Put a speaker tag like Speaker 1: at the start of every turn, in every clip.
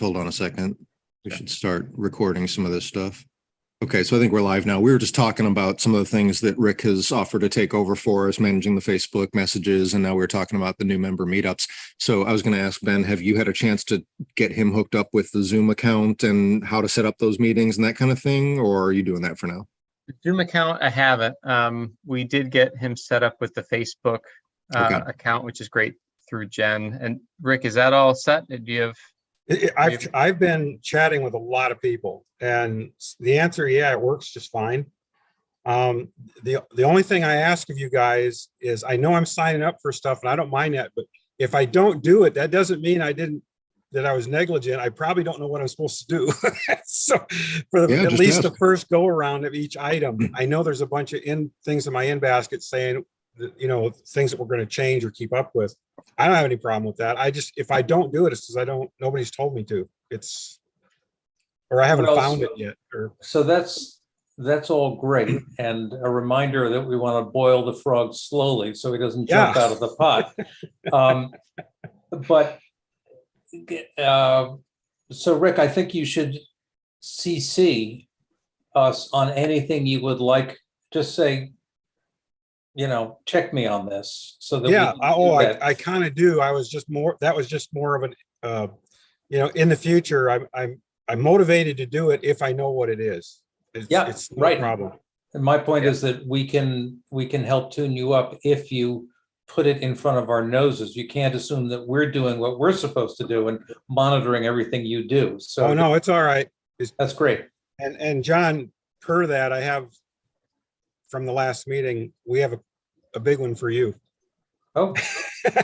Speaker 1: Hold on a second. We should start recording some of this stuff. Okay, so I think we're live now. We were just talking about some of the things that Rick has offered to take over for us, managing the Facebook messages, and now we're talking about the new member meetups. So I was going to ask Ben, have you had a chance to get him hooked up with the Zoom account and how to set up those meetings and that kind of thing, or are you doing that for now?
Speaker 2: Zoom account, I haven't. We did get him set up with the Facebook account, which is great, through Jen. And Rick, is that all set? Do you have?
Speaker 3: I've been chatting with a lot of people, and the answer, yeah, it works just fine. The only thing I ask of you guys is, I know I'm signing up for stuff, and I don't mind that, but if I don't do it, that doesn't mean that I was negligent. I probably don't know what I'm supposed to do. So for at least the first go around of each item, I know there's a bunch of things in my in basket saying, things that we're going to change or keep up with. I don't have any problem with that. If I don't do it, it's because nobody's told me to. Or I haven't found it yet.
Speaker 4: So that's all great. And a reminder that we want to boil the frog slowly so he doesn't jump out of the pot. So Rick, I think you should CC us on anything you would like. Just say, check me on this, so that
Speaker 3: I kind of do. That was just more of an in the future I'm motivated to do it if I know what it is. It's no problem.
Speaker 4: And my point is that we can help tune you up if you put it in front of our noses. You can't assume that we're doing what we're supposed to do and monitoring everything you do. So
Speaker 3: no, it's all right.
Speaker 4: That's great.
Speaker 3: And John, per that, I have from the last meeting, we have a big one for you.
Speaker 4: Oh,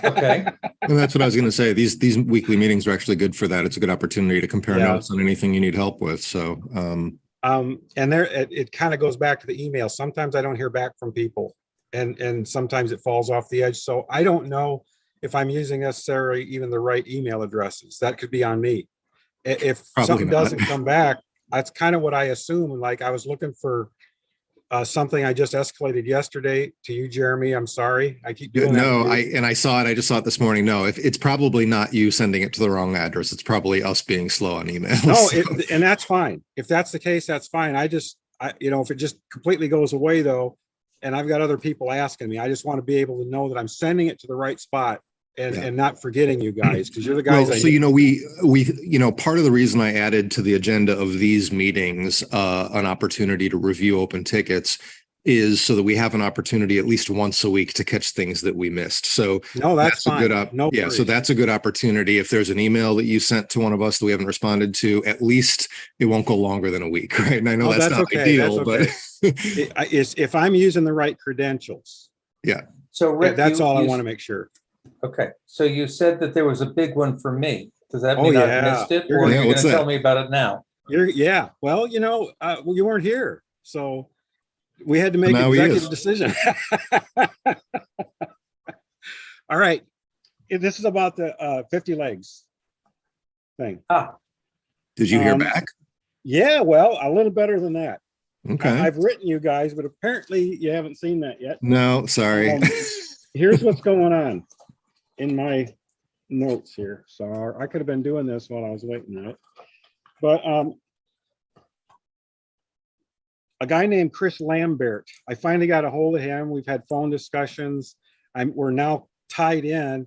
Speaker 4: okay.
Speaker 1: And that's what I was going to say. These weekly meetings are actually good for that. It's a good opportunity to compare notes on anything you need help with. So,
Speaker 3: and it kind of goes back to the email. Sometimes I don't hear back from people, and sometimes it falls off the edge. So I don't know if I'm using necessarily even the right email addresses. That could be on me. If something doesn't come back, that's kind of what I assume. Like, I was looking for something I just escalated yesterday to you, Jeremy. I'm sorry. I keep doing that.
Speaker 1: No, I saw it. I just saw it this morning. No, if it's probably not you sending it to the wrong address. It's probably us being slow on email.
Speaker 3: No, and that's fine. If that's the case, that's fine. If it just completely goes away though, and I've got other people asking me, I just want to be able to know that I'm sending it to the right spot and not forgetting you guys, because you're the guys.
Speaker 1: Well, so we part of the reason I added to the agenda of these meetings an opportunity to review open tickets is so that we have an opportunity at least once a week to catch things that we missed. So
Speaker 3: that's fine.
Speaker 1: So that's a good opportunity. If there's an email that you sent to one of us that we haven't responded to, at least it won't go longer than a week, right? And I know that's not ideal, but
Speaker 3: if I'm using the right credentials.
Speaker 1: Yeah.
Speaker 4: So Rick,
Speaker 3: that's all I want to make sure.
Speaker 4: Okay. So you said that there was a big one for me. Does that mean I missed it, or you're going to tell me about it now?
Speaker 3: Well, you weren't here, so we had to make an executive decision. All right. This is about the 50 legs thing.
Speaker 1: Did you hear back?
Speaker 3: Yeah, well, a little better than that.
Speaker 1: Okay.
Speaker 3: I've written you guys, but apparently you haven't seen that yet.
Speaker 1: No, sorry.
Speaker 3: Here's what's going on in my notes here. So I could have been doing this while I was waiting on it. But a guy named Chris Lambert, I finally got a hold of him. We've had phone discussions. We're now tied in.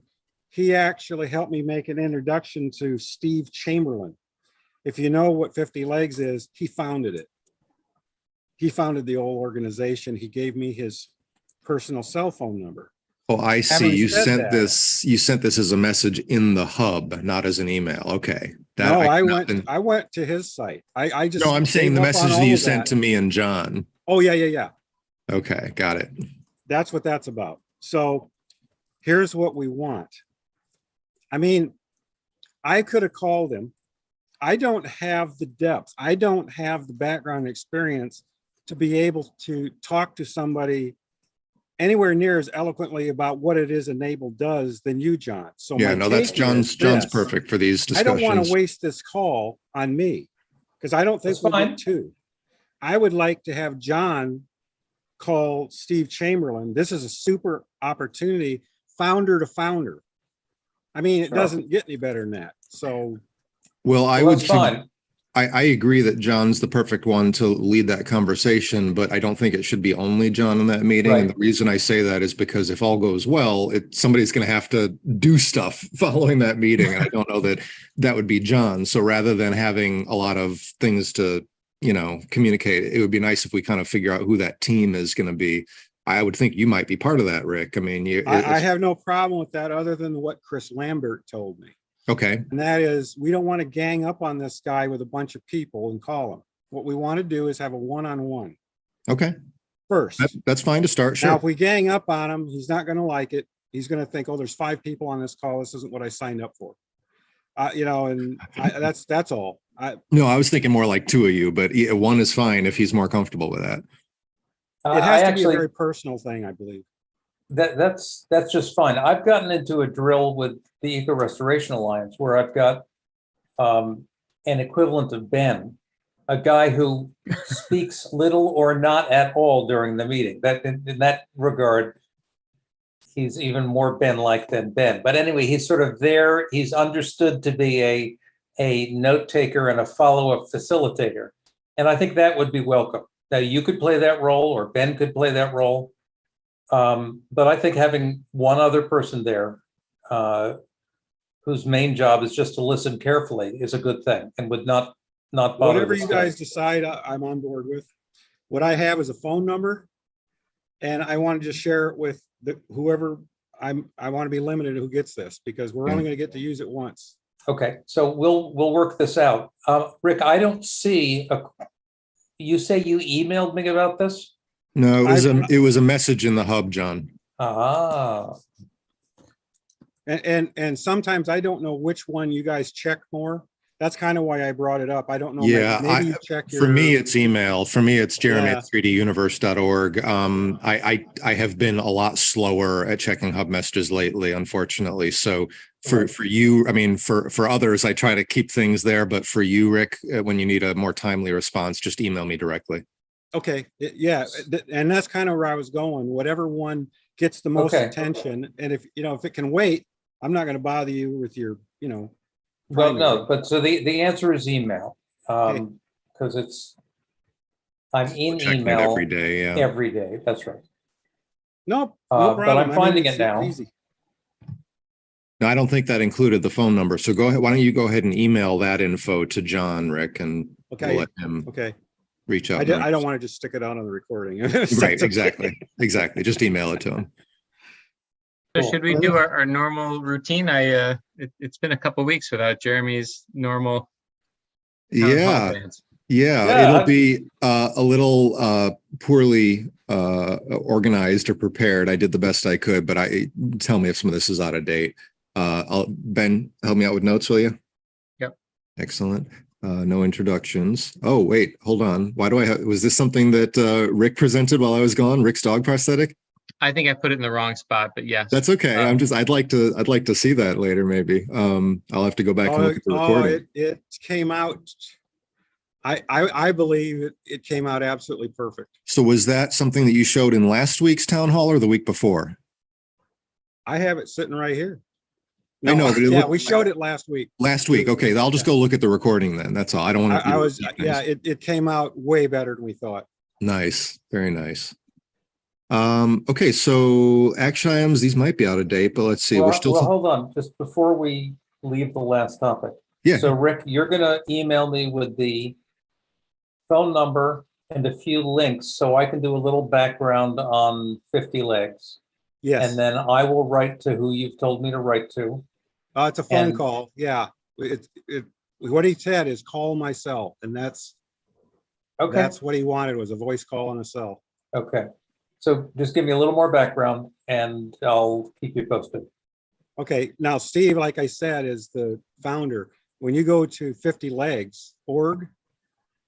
Speaker 3: He actually helped me make an introduction to Steve Chamberlain. If you know what 50 Legs is, he founded it. He founded the old organization. He gave me his personal cell phone number.
Speaker 1: Oh, I see. You sent this as a message in the hub, not as an email. Okay.
Speaker 3: I went to his site.
Speaker 1: I'm saying the message that you sent to me and John.
Speaker 3: Oh, yeah.
Speaker 1: Okay, got it.
Speaker 3: That's what that's about. So here's what we want. I mean, I could have called him. I don't have the depth. I don't have the background experience to be able to talk to somebody anywhere near as eloquently about what it is e-NABLE does than you, John. So
Speaker 1: that's John's perfect for these discussions.
Speaker 3: I don't want to waste this call on me, because I don't think we'll get two. I would like to have John call Steve Chamberlain. This is a super opportunity, founder to founder. I mean, it doesn't get any better than that. So
Speaker 1: Well, I
Speaker 4: Well,
Speaker 1: would,
Speaker 4: that's fine.
Speaker 1: I agree that John's the perfect one to lead that conversation, but I don't think it should be only John in that meeting. And the
Speaker 4: Right.
Speaker 1: reason I say that is because if all goes well, somebody's going to have to do stuff following that meeting. And I don't know that that would be John. So rather than having a lot of things to, communicate, it would be nice if we kind of figure out who that team is going to be. I would think you might be part of that, Rick. I mean,
Speaker 3: I have no problem with that other than what Chris Lambert told me.
Speaker 1: okay.
Speaker 3: And that is, we don't want to gang up on this guy with a bunch of people and call him. What we want to do is have a one-on-one
Speaker 1: Okay.
Speaker 3: first.
Speaker 1: That's fine to start.
Speaker 3: Now,
Speaker 1: Sure.
Speaker 3: if we gang up on him, he's not going to like it. He's going to think, oh, there's 5 people on this call. This isn't what I signed up for. That's all.
Speaker 1: No, I was thinking more like 2 of you, but 1 is fine if he's more comfortable with that.
Speaker 3: It has to be a very personal thing, I believe.
Speaker 4: That's just fine. I've gotten into a drill with the Eco Restoration Alliance where I've got an equivalent of Ben, a guy who speaks little or not at all during the meeting. That in that regard, he's even more Ben-like than Ben. But anyway, he's sort of there. He's understood to be a note taker and a follow-up facilitator. And I think that would be welcome. Now, you could play that role or Ben could play that role. But I think having one other person there whose main job is just to listen carefully is a good thing and would not bother.
Speaker 3: Whatever you guys decide, I'm on board with. What I have is a phone number, and I want to just share it with whoever I want to be limited who gets this, because we're only going to get to use it once.
Speaker 4: Okay, so we'll work this out. Rick, I don't see you say you emailed me about this?
Speaker 1: No, it was a message in the hub, John.
Speaker 4: Ah.
Speaker 3: And sometimes I don't know which one you guys check more. That's kind of why I brought it up. I don't know.
Speaker 1: Yeah,
Speaker 3: maybe you check
Speaker 1: for me, it's email. For me, it's Jeremy
Speaker 3: Yeah.
Speaker 1: at 3duniverse.org. I have been a lot slower at checking hub messages lately, unfortunately. So for you, I mean, for others, I try to keep things there. But for you, Rick, when you need a more timely response, just email me directly.
Speaker 3: Okay, yeah, and that's kind of where I was going. Whatever one gets the most
Speaker 4: Okay.
Speaker 3: attention, and if it can wait, I'm not going to bother you with your,
Speaker 4: Well, no,
Speaker 3: primary.
Speaker 4: but so the answer is email.
Speaker 3: Okay.
Speaker 4: Because I'm in
Speaker 1: Checking it
Speaker 4: email
Speaker 1: every day. Yeah.
Speaker 4: every day. That's right.
Speaker 3: No
Speaker 4: But
Speaker 3: problem.
Speaker 4: I'm finding it
Speaker 3: it's
Speaker 4: now.
Speaker 3: easy.
Speaker 1: No, I don't think that included the phone number. So go ahead. Why don't you go ahead and email that info to John, Rick, and
Speaker 3: Okay.
Speaker 1: we'll let him
Speaker 3: Okay,
Speaker 1: reach out.
Speaker 3: I don't want to just stick it out on the recording.
Speaker 1: Right. Exactly. Just email it to him.
Speaker 2: So
Speaker 4: Cool.
Speaker 2: should we do our normal routine? It's been a couple weeks without Jeremy's normal town hall
Speaker 1: Yeah.
Speaker 2: dance.
Speaker 1: Yeah, it'll be a little poorly organized or prepared. I did the best I could, but tell me if some of this is out of date. Ben, help me out with notes, will you?
Speaker 2: Yep.
Speaker 1: Excellent. No introductions. Oh, wait, hold on. Why do was this something that Rick presented while I was gone? Rick's dog prosthetic?
Speaker 2: I think I put it in the wrong spot, but yes.
Speaker 1: That's okay. I'd like to see that later, maybe. I'll have to go back and look at the recording.
Speaker 3: It came out. I believe it came out absolutely perfect.
Speaker 1: So was that something that you showed in last week's town hall or the week before?
Speaker 3: I have it sitting right here.
Speaker 1: I know, but
Speaker 3: we showed it last week.
Speaker 1: Last week. Okay, I'll just go look at the recording then. That's all. I don't want to.
Speaker 3: It came out way better than we thought.
Speaker 1: Nice. Very nice. Okay, so action items, these might be out of date, but let's see.
Speaker 4: Well,
Speaker 1: We're still.
Speaker 4: well, hold on, just before we leave the last topic.
Speaker 1: Yeah.
Speaker 4: So Rick, you're gonna email me with the phone number and a few links so I can do a little background on 50 Legs.
Speaker 3: Yes.
Speaker 4: And then I will write to who you've told me to write to.
Speaker 3: It's a phone
Speaker 4: and-
Speaker 3: call. Yeah. What he said is call myself, and that's
Speaker 4: Okay,
Speaker 3: what he wanted, was a voice call on a cell.
Speaker 4: okay. So just give me a little more background and I'll keep you posted.
Speaker 3: Okay, now Steve, like I said, is the founder. When you go to 50legs.org,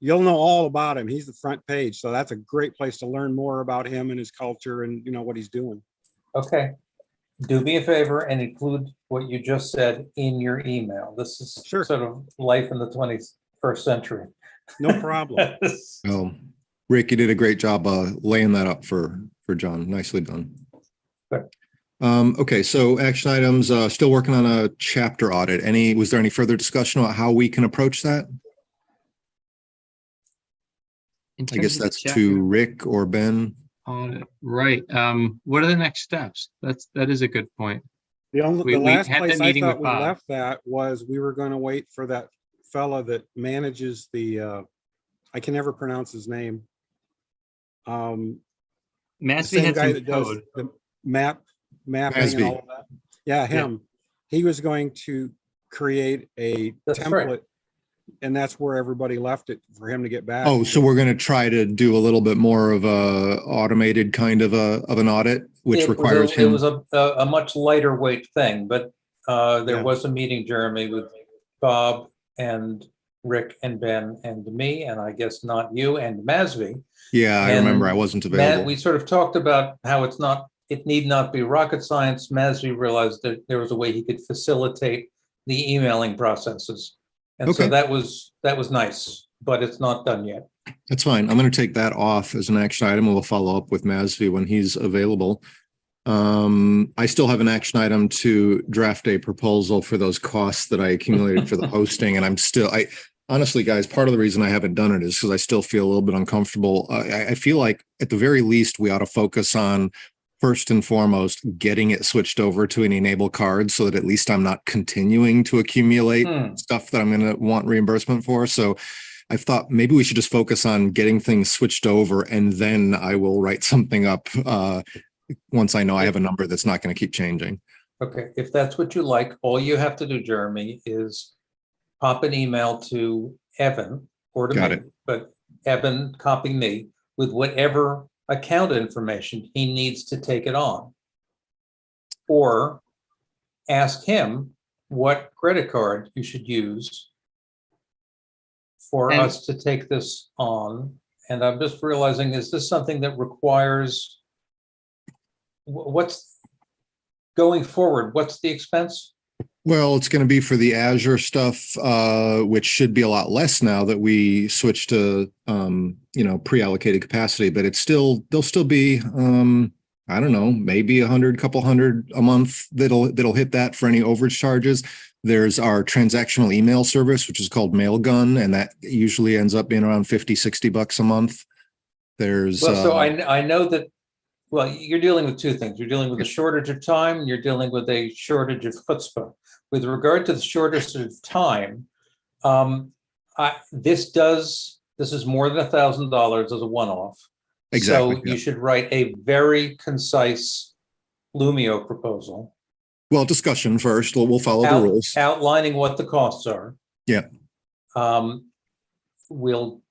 Speaker 3: you'll know all about him. He's the front page. So that's a great place to learn more about him and his culture and what he's doing.
Speaker 4: Okay. Do me a favor and include what you just said in your email. This is
Speaker 3: Sure.
Speaker 4: sort of life in the 21st century.
Speaker 3: No problem.
Speaker 1: Oh, Rick, you did a great job laying that up for John. Nicely done.
Speaker 4: Good.
Speaker 1: Okay, so action items, still working on a chapter audit. Was there any further discussion about how we can approach that?
Speaker 2: In
Speaker 1: I guess
Speaker 2: terms of the
Speaker 1: that's
Speaker 2: chapter
Speaker 1: to Rick or Ben.
Speaker 2: audit, right? What are the next steps? That is a good point.
Speaker 3: The
Speaker 2: We
Speaker 3: last
Speaker 2: had the
Speaker 3: place I
Speaker 2: meeting
Speaker 3: thought
Speaker 2: with
Speaker 3: we
Speaker 2: Bob.
Speaker 3: left that was we were going to wait for that fella that manages the, I can never pronounce his name. The
Speaker 2: Masby
Speaker 3: same
Speaker 2: had
Speaker 3: guy
Speaker 2: some
Speaker 3: that does
Speaker 2: code.
Speaker 3: the mapping and
Speaker 1: Masby.
Speaker 3: all of that. Yeah, him. He was going to create a
Speaker 4: That's
Speaker 3: template,
Speaker 4: right.
Speaker 3: and that's where everybody left it for him to get back.
Speaker 1: Oh, so we're going to try to do a little bit more of a automated kind of an audit, which requires
Speaker 4: It
Speaker 1: him.
Speaker 4: was a much lighter weight thing, but there
Speaker 3: Yeah.
Speaker 4: was a meeting, Jeremy, with Bob and Rick and Ben and me, and I guess not you and Masby.
Speaker 1: Yeah, I
Speaker 4: And
Speaker 1: remember I wasn't available.
Speaker 4: We sort of talked about how it need not be rocket science. Masby realized that there was a way he could facilitate the emailing processes. And so
Speaker 1: Okay.
Speaker 4: that was nice, but it's not done yet.
Speaker 1: That's fine. I'm going to take that off as an action item. We'll follow up with Masvi when he's available. I still have an action item to draft a proposal for those costs that I accumulated for the hosting. And honestly, guys, part of the reason I haven't done it is because I still feel a little bit uncomfortable. I feel like at the very least, we ought to focus on first and foremost, getting it switched over to an e-NABLE card so that at least I'm not continuing to accumulate stuff that I'm going to want reimbursement for. So I've thought maybe we should just focus on getting things switched over, and then I will write something up once I know I have a number that's not going to keep changing.
Speaker 4: Okay, if that's what you like, all you have to do, Jeremy, is pop an email to Evan or to
Speaker 1: Got
Speaker 4: me,
Speaker 1: it.
Speaker 4: but Evan copy me with whatever account information he needs to take it on. Or ask him what credit card you should use for us to take this on. And I'm just realizing, is this something that requires, what's going forward? What's the expense?
Speaker 1: Well, it's going to be for the Azure stuff, which should be a lot less now that we switched to, pre-allocated capacity, but there'll still be, I don't know, maybe couple hundred a month that'll hit that for any overage charges. There's our transactional email service, which is called Mailgun, and that usually ends up being around $50-$60 a month. There's
Speaker 4: so I know that. Well, you're dealing with two things. You're dealing with a shortage of time, and you're dealing with a shortage of chutzpah. With regard to the shortage of time, this is more than $1,000 as a one-off.
Speaker 1: Exactly.
Speaker 4: So you should write a very concise Lumio proposal.
Speaker 1: Well, discussion first. We'll follow the rules.
Speaker 4: Outlining what the costs are.
Speaker 1: Yeah.
Speaker 4: We'll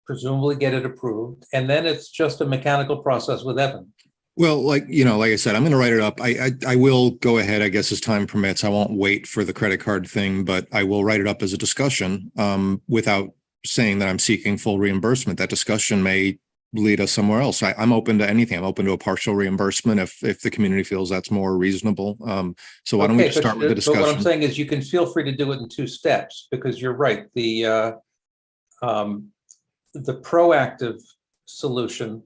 Speaker 4: presumably get it approved, and then it's just a mechanical process with Evan.
Speaker 1: Well, like I said, I'm going to write it up. I will go ahead, I guess, as time permits. I won't wait for the credit card thing, but I will write it up as a discussion without saying that I'm seeking full reimbursement. That discussion may lead us somewhere else. I'm open to anything. I'm open to a partial reimbursement if the community feels that's more reasonable. So why don't we just start with the discussion?
Speaker 4: But what I'm saying is you can feel free to do it in two steps, because you're right. The proactive solution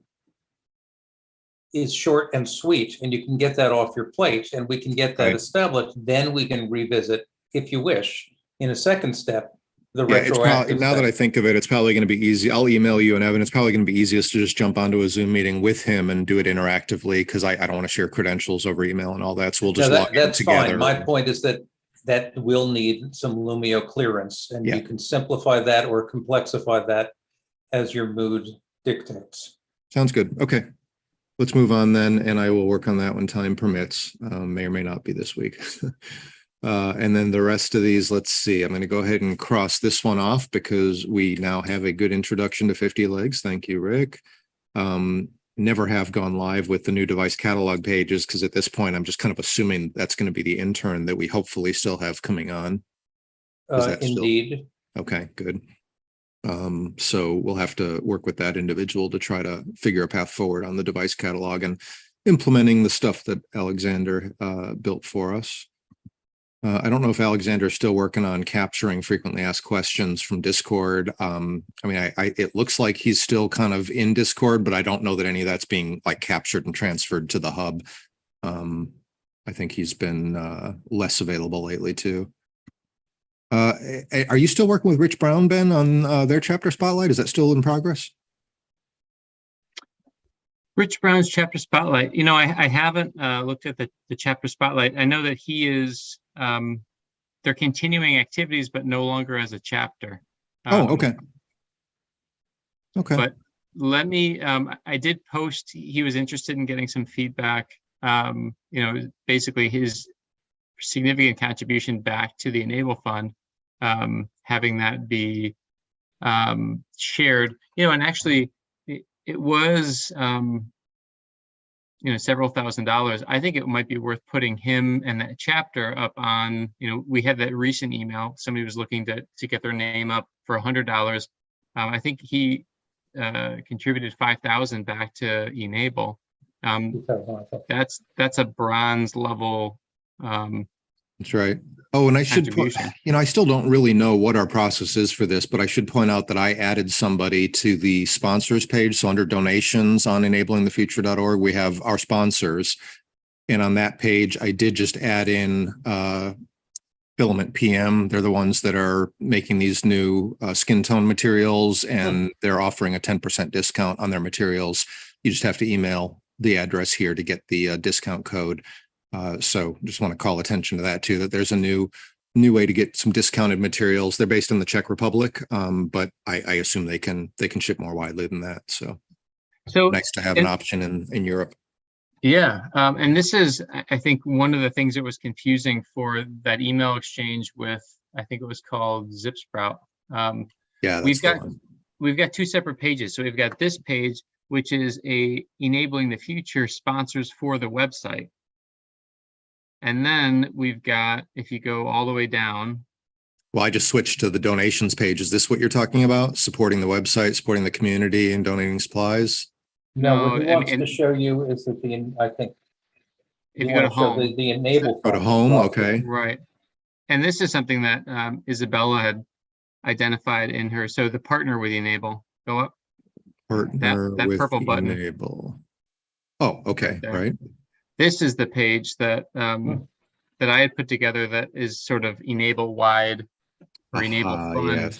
Speaker 4: is short and sweet, and you can get that off your plate, and we can get that established. Then we can revisit, if you wish, in a second step, the retroactive.
Speaker 1: Now that I think of it, it's probably going to be easy. I'll email you and Evan. It's probably going to be easiest to just jump onto a Zoom meeting with him and do it interactively, because I don't want to share credentials over email and all that. So we'll just log in together.
Speaker 4: Fine. My point is that will need some Lumio clearance, and you can simplify that or complexify that as your mood dictates.
Speaker 1: Sounds good. Okay. Let's move on then, and I will work on that when time permits. May or may not be this week. And then the rest of these, let's see. I'm going to go ahead and cross this one off because we now have a good introduction to 50 legs. Thank you, Rick. Never have gone live with the new device catalog pages, because at this point, I'm just kind of assuming that's going to be the intern that we hopefully still have coming on.
Speaker 4: Indeed.
Speaker 1: Okay, good. So we'll have to work with that individual to try to figure a path forward on the device catalog and implementing the stuff that Alexander built for us. I don't know if Alexander is still working on capturing frequently asked questions from Discord. It looks like he's still kind of in Discord, but I don't know that any of that's being captured and transferred to the hub. I think he's been less available lately too. Are you still working with Rich Brown, Ben, on their chapter spotlight? Is that still in progress?
Speaker 2: Rich Brown's chapter spotlight. You know, I haven't looked at the chapter spotlight. I know that he is, they're continuing activities, but no longer as a chapter.
Speaker 1: Oh, okay. Okay.
Speaker 2: But let me, I did post, he was interested in getting some feedback. You know, basically his significant contribution back to the e-NABLE fund, having that be shared, you know, and actually it was, you know, several $1,000s. I think it might be worth putting him and that chapter up on, you know, we had that recent email. Somebody was looking to get their name up for $100. I think he contributed 5,000 back to e-NABLE. That's a bronze level.
Speaker 1: That's right. Oh, and I should, you know, I still don't really know what our process is for this, but I should point out that I added somebody to the sponsors page. So under donations on enablingthefuture.org, we have our sponsors. And on that page, I did just add in Filament PM. They're the ones that are making these new skin tone materials, and they're offering a 10% discount on their materials. You just have to email the address here to get the discount code. So just want to call attention to that too, that there's a new way to get some discounted materials. They're based in the Czech Republic, but I assume they can ship more widely than that. So nice to have an option in Europe.
Speaker 2: Yeah. And this is, I think, one of the things that was confusing for that email exchange with, I think it was called ZipSprout.
Speaker 1: Yeah,
Speaker 2: we've got two separate pages. So we've got this page, which is Enabling the Future sponsors for the website. And then we've got, if you go all the way down.
Speaker 1: Well, I just switched to the donations page. Is this what you're talking about? Supporting the website, supporting the community, and donating supplies?
Speaker 4: No, what he wants to show you is that I think
Speaker 2: if you go to home,
Speaker 4: the e-NABLE.
Speaker 1: Go to home, okay.
Speaker 2: Right. And this is something that Isabella had identified in her. So the partner with e-NABLE, go up.
Speaker 1: Partner
Speaker 2: that
Speaker 1: with
Speaker 2: purple button.
Speaker 1: e-NABLE. Oh, okay, right.
Speaker 2: This is the page that that I had put together that is sort of e-NABLE wide or e-NABLE fund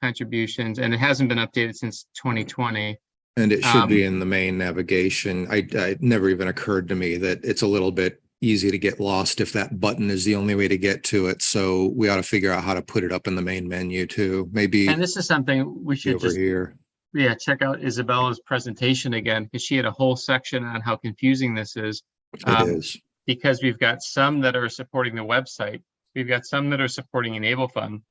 Speaker 2: contributions, and it hasn't been updated since 2020.
Speaker 1: And it should be in the main navigation. It never even occurred to me that it's a little bit easy to get lost if that button is the only way to get to it. So we ought to figure out how to put it up in the main menu too. Maybe.
Speaker 2: And this is something we should
Speaker 1: over here.
Speaker 2: Yeah, check out Isabella's presentation again, because she had a whole section on how confusing this is.
Speaker 1: It is.
Speaker 2: Because we've got some that are supporting the website. We've got some that are supporting e-NABLE fund.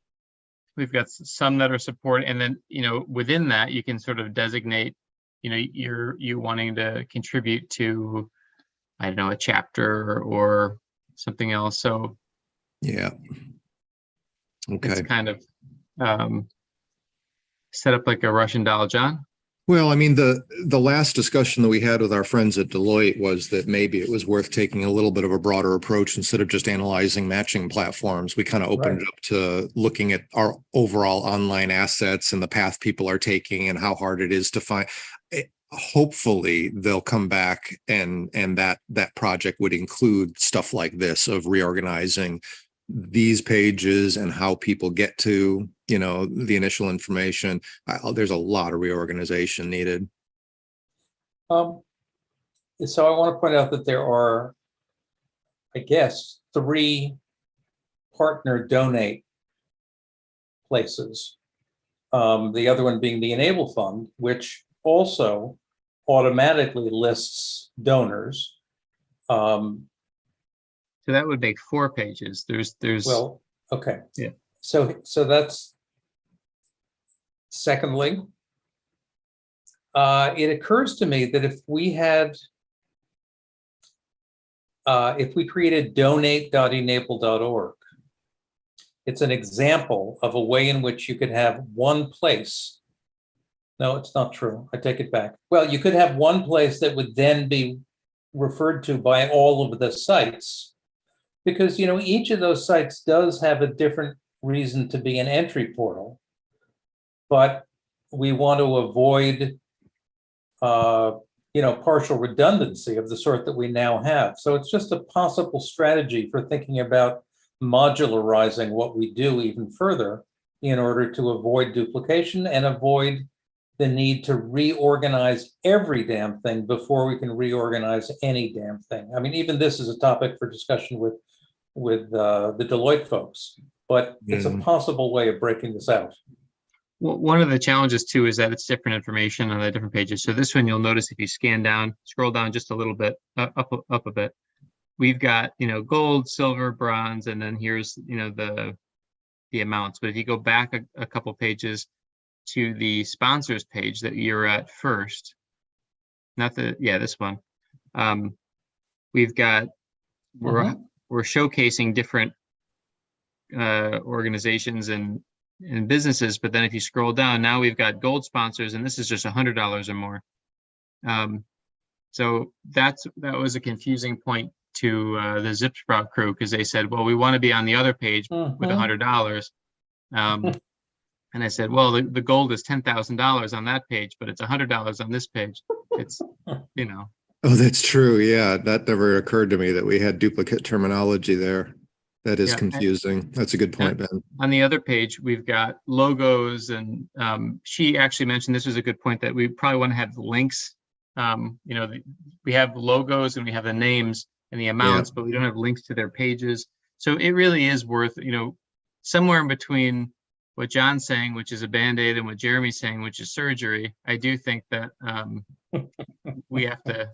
Speaker 2: We've got some that are supporting, and then, you know, within that, you can sort of designate, you know, you wanting to contribute to, I don't know, a chapter or something else. So
Speaker 1: yeah. Okay.
Speaker 2: It's kind of set up like a Russian doll, John.
Speaker 1: Well, I mean, the last discussion that we had with our friends at Deloitte was that maybe it was worth taking a little bit of a broader approach instead of just analyzing matching platforms. We kind of opened it up to looking at our overall online assets and the path people are taking and how hard it is to find. Hopefully they'll come back and that project would include stuff like this of reorganizing these pages and how people get to, you know, the initial information. There's a lot of reorganization needed.
Speaker 4: So I want to point out that there are, I guess, 3 partner donate places. The other one being the e-NABLE fund, which also automatically lists donors.
Speaker 2: So that would make 4 pages. There's
Speaker 4: well, okay.
Speaker 2: Yeah.
Speaker 4: So that's, secondly, it occurs to me that if we created donate.enable.org, it's an example of a way in which you could have one place. No, it's not true. I take it back. Well, you could have one place that would then be referred to by all of the sites, because, you know, each of those sites does have a different reason to be an entry portal, but we want to avoid partial redundancy of the sort that we now have. So it's just a possible strategy for thinking about modularizing what we do even further in order to avoid duplication and avoid the need to reorganize every damn thing before we can reorganize any damn thing. I mean, even this is a topic for discussion with the Deloitte folks, but it's a possible way of breaking this out.
Speaker 2: Well, one of the challenges too is that it's different information on the different pages. So this one, you'll notice if you scroll down just a little bit, up a bit, we've got, gold, silver, bronze, and then here's, the amounts. But if you go back a couple pages to the sponsors page that you're at first, this one, we've got, we're showcasing different organizations and businesses, but then if you scroll down, now we've got gold sponsors, and this is just $100 or more. So that was a confusing point to the Zip Sprout crew, because they said, well, we want to be on the other page with $100. And I said, well, the gold is $10,000 on that page, but it's $100 on this page. It's,
Speaker 1: Oh, that's true. Yeah, that never occurred to me that we had duplicate terminology there. That is confusing. That's a good point, Ben.
Speaker 2: On the other page, we've got logos, and she actually mentioned this was a good point, that we probably want to have links. We have logos and we have the names and the amounts, but we don't have links to their pages. So it really is worth, somewhere in between what John's saying, which is a Band-Aid, and what Jeremy's saying, which is surgery. I do think that we have to.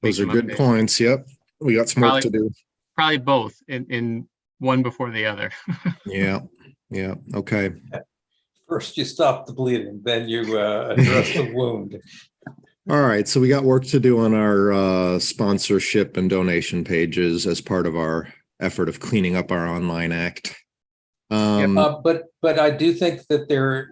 Speaker 1: Those are good points. Yep. We got some work to do.
Speaker 2: Probably both in one before the other.
Speaker 1: Yeah. Okay.
Speaker 4: First you stop the bleeding, then you address the wound.
Speaker 1: All right. So we got work to do on our sponsorship and donation pages as part of our effort of cleaning up our online act.
Speaker 4: But I do think that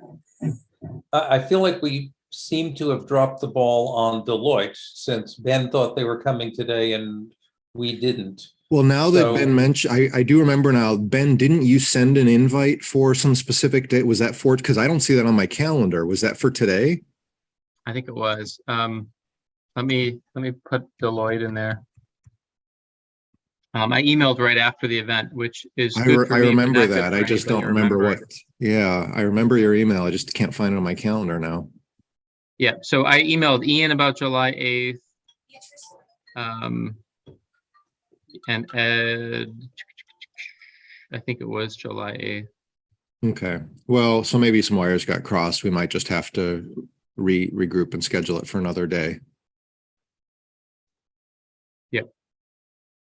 Speaker 4: I feel like we seem to have dropped the ball on Deloitte, since Ben thought they were coming today and we didn't.
Speaker 1: Well, now that Ben mentioned, I do remember now, Ben, didn't you send an invite for some specific date? Was that for, because I don't see that on my calendar. Was that for today?
Speaker 2: I think it was. Let me put Deloitte in there. I emailed right after the event, which is good for me,
Speaker 1: I remember
Speaker 2: but not
Speaker 1: that.
Speaker 2: good for
Speaker 1: I just don't
Speaker 2: anybody
Speaker 1: remember
Speaker 2: remembering.
Speaker 1: what. Yeah, I remember your email. I just can't find it on my calendar now.
Speaker 2: Yeah, so I emailed Ian about July 8th. And Ed, I think it was July 8th.
Speaker 1: Okay. Well, so maybe some wires got crossed. We might just have to regroup and schedule it for another day.
Speaker 2: Yep.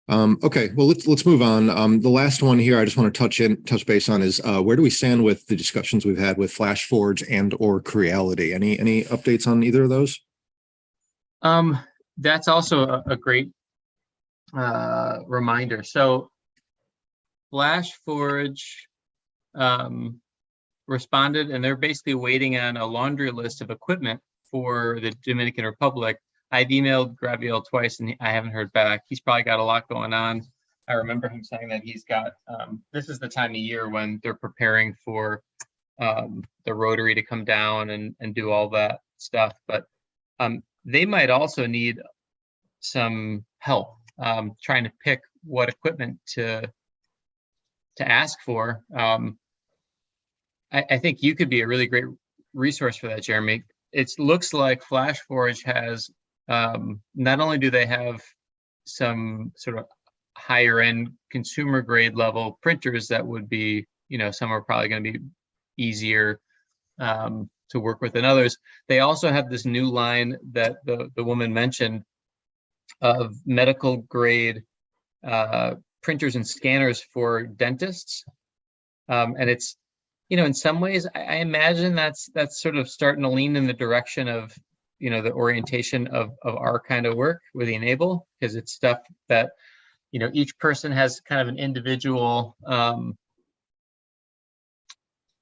Speaker 1: Okay. Well, let's move on. The last one here I just want to touch base on is where do we stand with the discussions we've had with FlashForge and or Creality? Any updates on either of those?
Speaker 2: That's also a great reminder. So FlashForge responded, and they're basically waiting on a laundry list of equipment for the Dominican Republic. I've emailed Graviel twice and I haven't heard back. He's probably got a lot going on. I remember him saying that he's got, this is the time of year when they're preparing for the Rotary to come down and do all that stuff. But they might also need some help trying to pick what equipment to ask for. I think you could be a really great resource for that, Jeremy. It looks like FlashForge has, not only do they have some sort of higher end consumer grade level printers that would be, some are probably going to be easier to work with than others. They also have this new line that the woman mentioned of medical grade printers and scanners for dentists. And it's, in some ways, I imagine that's sort of starting to lean in the direction of, the orientation of our kind of work with e-NABLE, because it's stuff that, each person has kind of an individual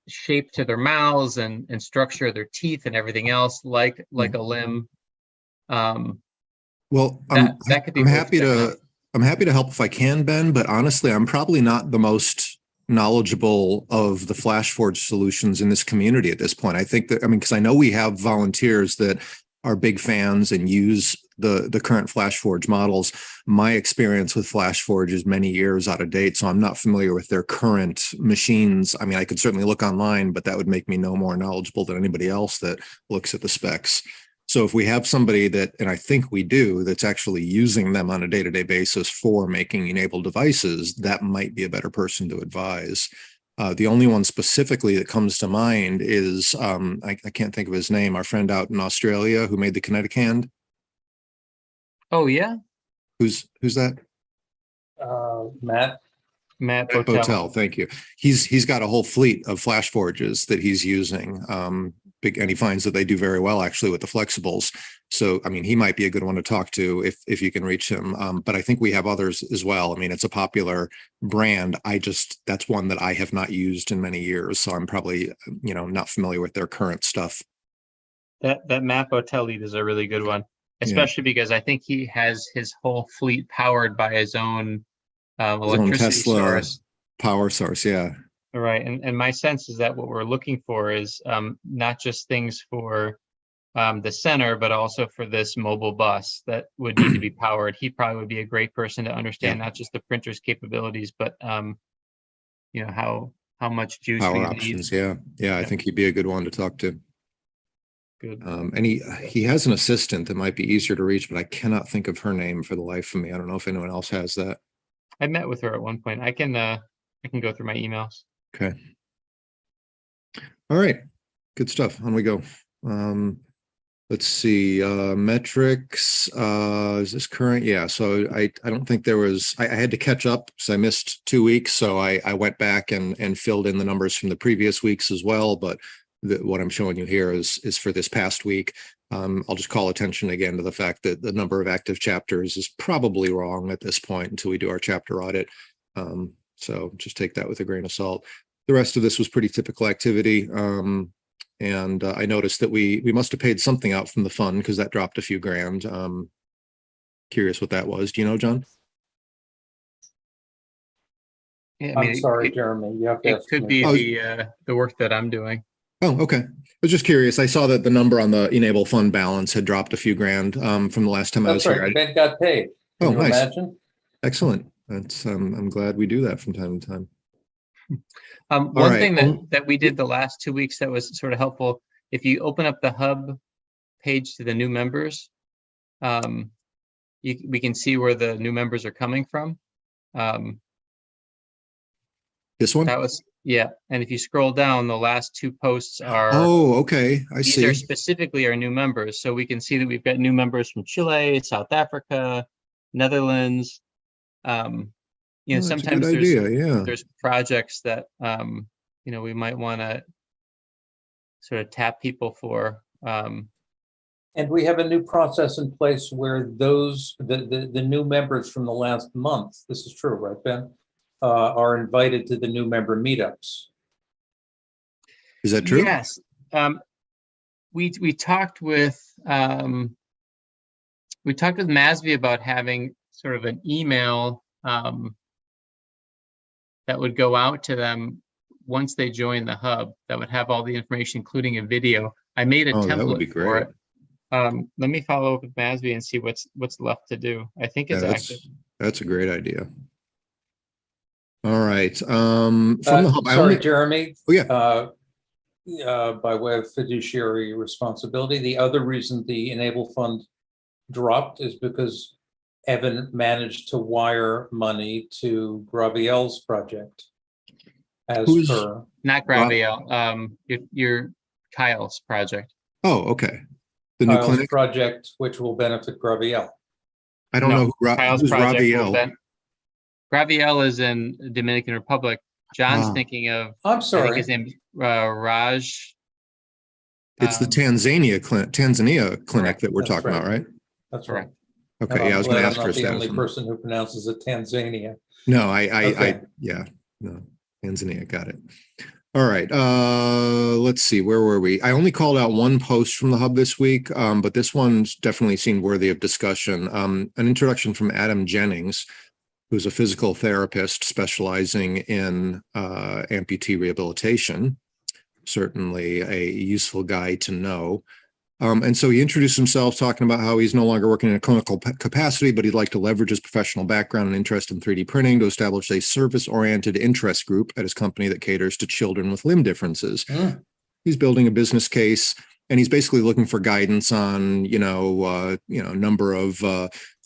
Speaker 2: shape to their mouths and structure of their teeth and everything else, like a limb.
Speaker 1: Well,
Speaker 2: that could be
Speaker 1: I'm happy to help if I can, Ben, but honestly, I'm probably not the most knowledgeable of the FlashForge solutions in this community at this point. I think that, because I know we have volunteers that are big fans and use the current FlashForge models. My experience with FlashForge is many years out of date, so I'm not familiar with their current machines. I mean, I could certainly look online, but that would make me no more knowledgeable than anybody else that looks at the specs. So if we have somebody that, and I think we do, that's actually using them on a day-to-day basis for making e-NABLE devices, that might be a better person to advise. The only one specifically that comes to mind is, I can't think of his name, our friend out in Australia who made the kinetic hand.
Speaker 2: Oh, yeah.
Speaker 1: Who's that?
Speaker 4: Matt.
Speaker 2: Matt
Speaker 1: Botel,
Speaker 2: Botel.
Speaker 1: thank you. He's got a whole fleet of flash forges that he's using. And he finds that they do very well actually with the flexibles. So, I mean, he might be a good one to talk to if you can reach him. But I think we have others as well. I mean, it's a popular brand. That's one that I have not used in many years. So I'm probably, not familiar with their current stuff.
Speaker 2: That Matt Botel lead is a really good one, especially because I think he has his whole fleet powered by his own electricity
Speaker 1: Tesla
Speaker 2: source.
Speaker 1: Power source, yeah.
Speaker 2: Right. And my sense is that what we're looking for is not just things for the center, but also for this mobile bus that would need to be powered. He probably would be a great person to understand not just the printer's capabilities, but how much juice
Speaker 1: Power
Speaker 2: we
Speaker 1: options,
Speaker 2: need.
Speaker 1: yeah. I think he'd be a good one to talk to.
Speaker 2: Good.
Speaker 1: And he has an assistant that might be easier to reach, but I cannot think of her name for the life of me. I don't know if anyone else has that.
Speaker 2: I met with her at one point. I can go through my emails.
Speaker 1: Okay. All right. Good stuff. On we go. Let's see. Metrics. Is this current? Yeah. So I don't think there was, I had to catch up because I missed 2 weeks. So I went back and filled in the numbers from the previous weeks as well. But what I'm showing you here is for this past week. I'll just call attention again to the fact that the number of active chapters is probably wrong at this point until we do our chapter audit. So just take that with a grain of salt. The rest of this was pretty typical activity. And I noticed that we must have paid something out from the fund because that dropped a few grand. Curious what that was. Do you know, John?
Speaker 2: Yeah, I mean,
Speaker 4: I'm sorry, Jeremy. You have to
Speaker 2: it
Speaker 4: ask
Speaker 2: could
Speaker 4: me.
Speaker 2: be the work that I'm doing.
Speaker 1: Oh, okay. I was just curious. I saw that the number on the e-NABLE fund balance had dropped a few grand from the last time I was
Speaker 4: That's
Speaker 1: here.
Speaker 4: right. Ben got paid. Can you
Speaker 1: nice.
Speaker 4: imagine?
Speaker 1: Excellent. That's I'm glad we do that from time to time.
Speaker 2: One thing that we did the last 2 weeks that was sort of helpful, if you open up the hub page to the new members, we can see where the new members are coming from.
Speaker 1: This one?
Speaker 2: That was, yeah. And if you scroll down, the last 2 posts are.
Speaker 1: Oh, okay.
Speaker 2: These are specifically our new members. So we can see that we've got new members from Chile, South Africa, Netherlands. Sometimes there's projects that we might want to sort of tap people for.
Speaker 4: And we have a new process in place where the new members from the last month, this is true, right, Ben? Are invited to the new member meetups.
Speaker 1: Is that true?
Speaker 2: Yes. We talked with Masvi about having sort of an email that would go out to them once they join the hub that would have all the information, including a video. I made a template
Speaker 1: that would be great.
Speaker 2: for it. Let me follow up with Masvi and see what's left to do. I think it's active.
Speaker 1: That's a great idea. All right. From the hub,
Speaker 4: sorry, Jeremy.
Speaker 1: Oh, yeah.
Speaker 4: By way of fiduciary responsibility, the other reason the e-NABLE fund dropped is because Evan managed to wire money to Graviel's project.
Speaker 2: Not Graviel, your Kyle's project.
Speaker 1: Oh, okay. The new clinic
Speaker 4: project, which will benefit Graviel.
Speaker 1: I don't know
Speaker 2: Kyle's
Speaker 1: who's
Speaker 2: project.
Speaker 1: Graviel.
Speaker 2: Graviel is in Dominican Republic. John's thinking of.
Speaker 4: I'm sorry.
Speaker 2: I think his name Raj.
Speaker 1: It's the Tanzania clinic that we're talking about, right?
Speaker 4: That's right.
Speaker 1: Okay, yeah, I was going to ask for
Speaker 4: the only person who pronounces it Tanzania.
Speaker 1: No, Tanzania, got it. All right, let's see, where were we? I only called out one post from the hub this week, but this one's definitely seemed worthy of discussion. An introduction from Adam Jennings, who's a physical therapist specializing in amputee rehabilitation. Certainly a useful guy to know. And so he introduced himself talking about how he's no longer working in a clinical capacity, but he'd like to leverage his professional background and interest in 3D printing to establish a service-oriented interest group at his company that caters to children with limb differences. He's building a business case, and he's basically looking for guidance on, number of,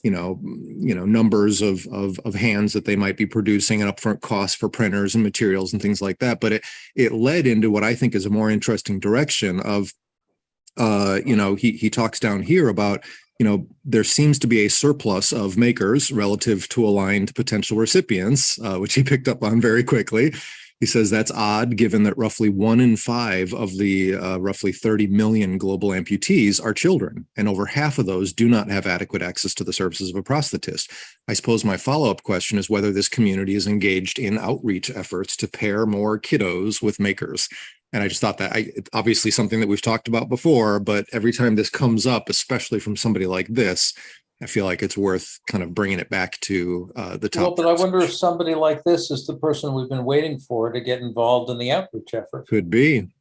Speaker 1: numbers of hands that they might be producing and upfront costs for printers and materials and things like that. But it led into what I think is a more interesting direction of, he talks down here about, there seems to be a surplus of makers relative to aligned potential recipients, which he picked up on very quickly. He says that's odd, given that roughly 1 in 5 of the roughly 30 million global amputees are children, and over half of those do not have adequate access to the services of a prosthetist. I suppose my follow-up question is whether this community is engaged in outreach efforts to pair more kiddos with makers. And I just thought that obviously something that we've talked about before, but every time this comes up, especially from somebody like this, I feel like it's worth kind of bringing it back to the top.
Speaker 4: Well, but I wonder if somebody like this is the person we've been waiting for to get involved in the outreach effort.
Speaker 1: Could be.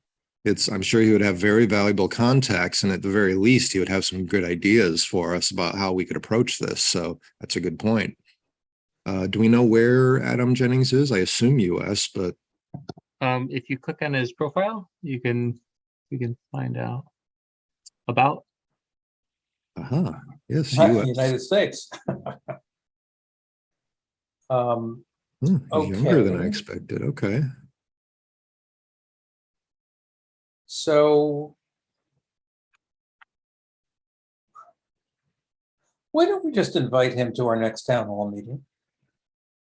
Speaker 1: I'm sure he would have very valuable contacts, and at the very least, he would have some good ideas for us about how we could approach this. So that's a good point. Do we know where Adam Jennings is? I assume US, but
Speaker 2: if you click on his profile, you can find out about.
Speaker 1: Yes,
Speaker 4: The
Speaker 1: US.
Speaker 4: United States.
Speaker 1: Younger than I expected. Okay.
Speaker 4: So why don't we just invite him to our next town hall meeting?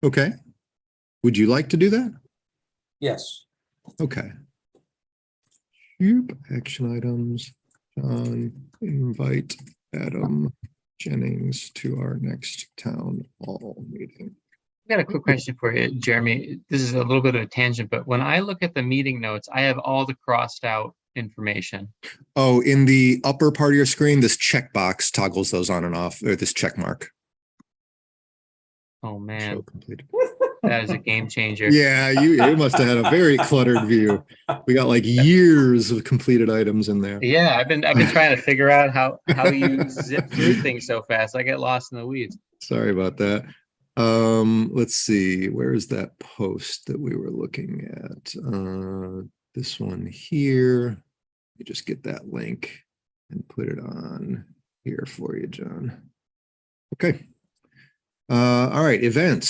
Speaker 1: Okay. Would you like to do that?
Speaker 4: Yes.
Speaker 1: Okay. Action items. John, invite Adam Jennings to our next town hall meeting.
Speaker 2: I got a quick question for you, Jeremy. This is a little bit of a tangent, but when I look at the meeting notes, I have all the crossed out information.
Speaker 1: Oh, in the upper part of your screen, this checkbox toggles those on and off, or this check mark.
Speaker 2: Oh man,
Speaker 1: Show completed.
Speaker 2: that is a game changer.
Speaker 1: Yeah, you must have had a very cluttered view. We got like years of completed items in there.
Speaker 2: Yeah, I've been trying to figure out how you zip through things so fast. I get lost in the weeds.
Speaker 1: Sorry about that. Let's see, where is that post that we were looking at? This one here. Let me just get that link and put it on here for you, John. Okay. All right, events.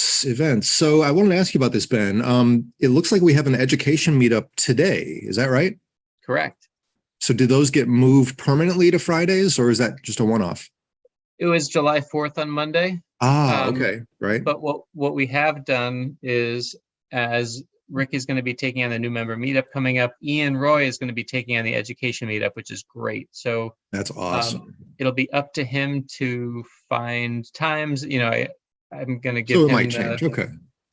Speaker 1: So I wanted to ask you about this, Ben. It looks like we have an education meetup today. Is that right?
Speaker 2: Correct.
Speaker 1: So did those get moved permanently to Fridays, or is that just a one-off?
Speaker 2: It was July 4th on Monday.
Speaker 1: Okay, right.
Speaker 2: But what we have done is, as Rick is going to be taking on the new member meetup coming up, Ian Roy is going to be taking on the education meetup, which is great. So
Speaker 1: that's awesome.
Speaker 2: It'll be up to him to find times. I'm going to give him
Speaker 1: might change. Okay.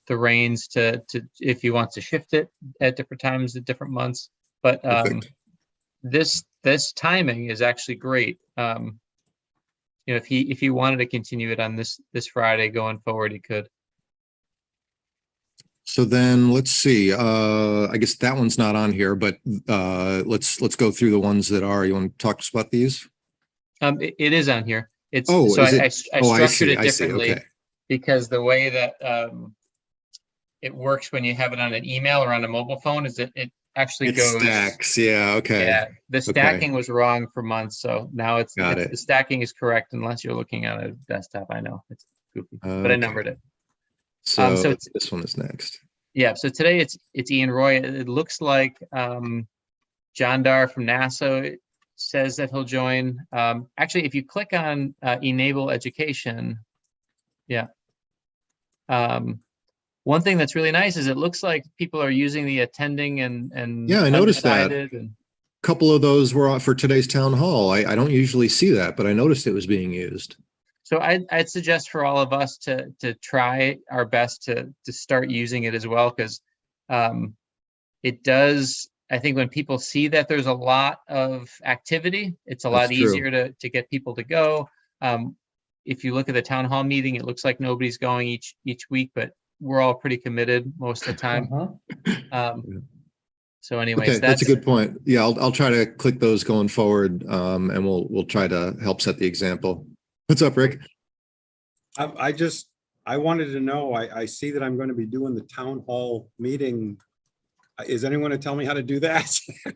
Speaker 2: The reins to if he wants to shift it at different times at different months. But this timing is actually great. If he wanted to continue it on this Friday going forward, he could.
Speaker 1: So then let's see. I guess that one's not on here, but let's go through the ones that are. You want to talk to us about these?
Speaker 2: It is on here. It's
Speaker 1: I
Speaker 2: structured it differently.
Speaker 1: Okay.
Speaker 2: Because the way that it works when you have it on an email or on a mobile phone is it actually goes
Speaker 1: stacks. Yeah. Okay.
Speaker 2: Yeah. The stacking was wrong for months, so now the stacking is correct unless you're looking at a desktop. I know it's goofy, but I numbered it.
Speaker 1: So this one is next.
Speaker 2: Yeah. So today it's Ian Roy. It looks like John Dar from NASA says that he'll join. Actually, if you click on e-NABLE education, yeah. One thing that's really nice is it looks like people are using the attending and
Speaker 1: yeah, I noticed that. A couple of those were for today's town hall. I don't usually see that, but I noticed it was being used.
Speaker 2: So I'd suggest for all of us to try our best to start using it as well, because it does. I think when people see that there's a lot of activity, it's a lot easier to get people to go. If you look at the town hall meeting, it looks like nobody's going each week, but we're all pretty committed most of the time. So anyways,
Speaker 1: Okay, that's a good point. Yeah, I'll try to click those going forward, and we'll try to help set the example. What's up, Rick?
Speaker 3: I wanted to know, I see that I'm going to be doing the town hall meeting. Is anyone to tell me how to do that?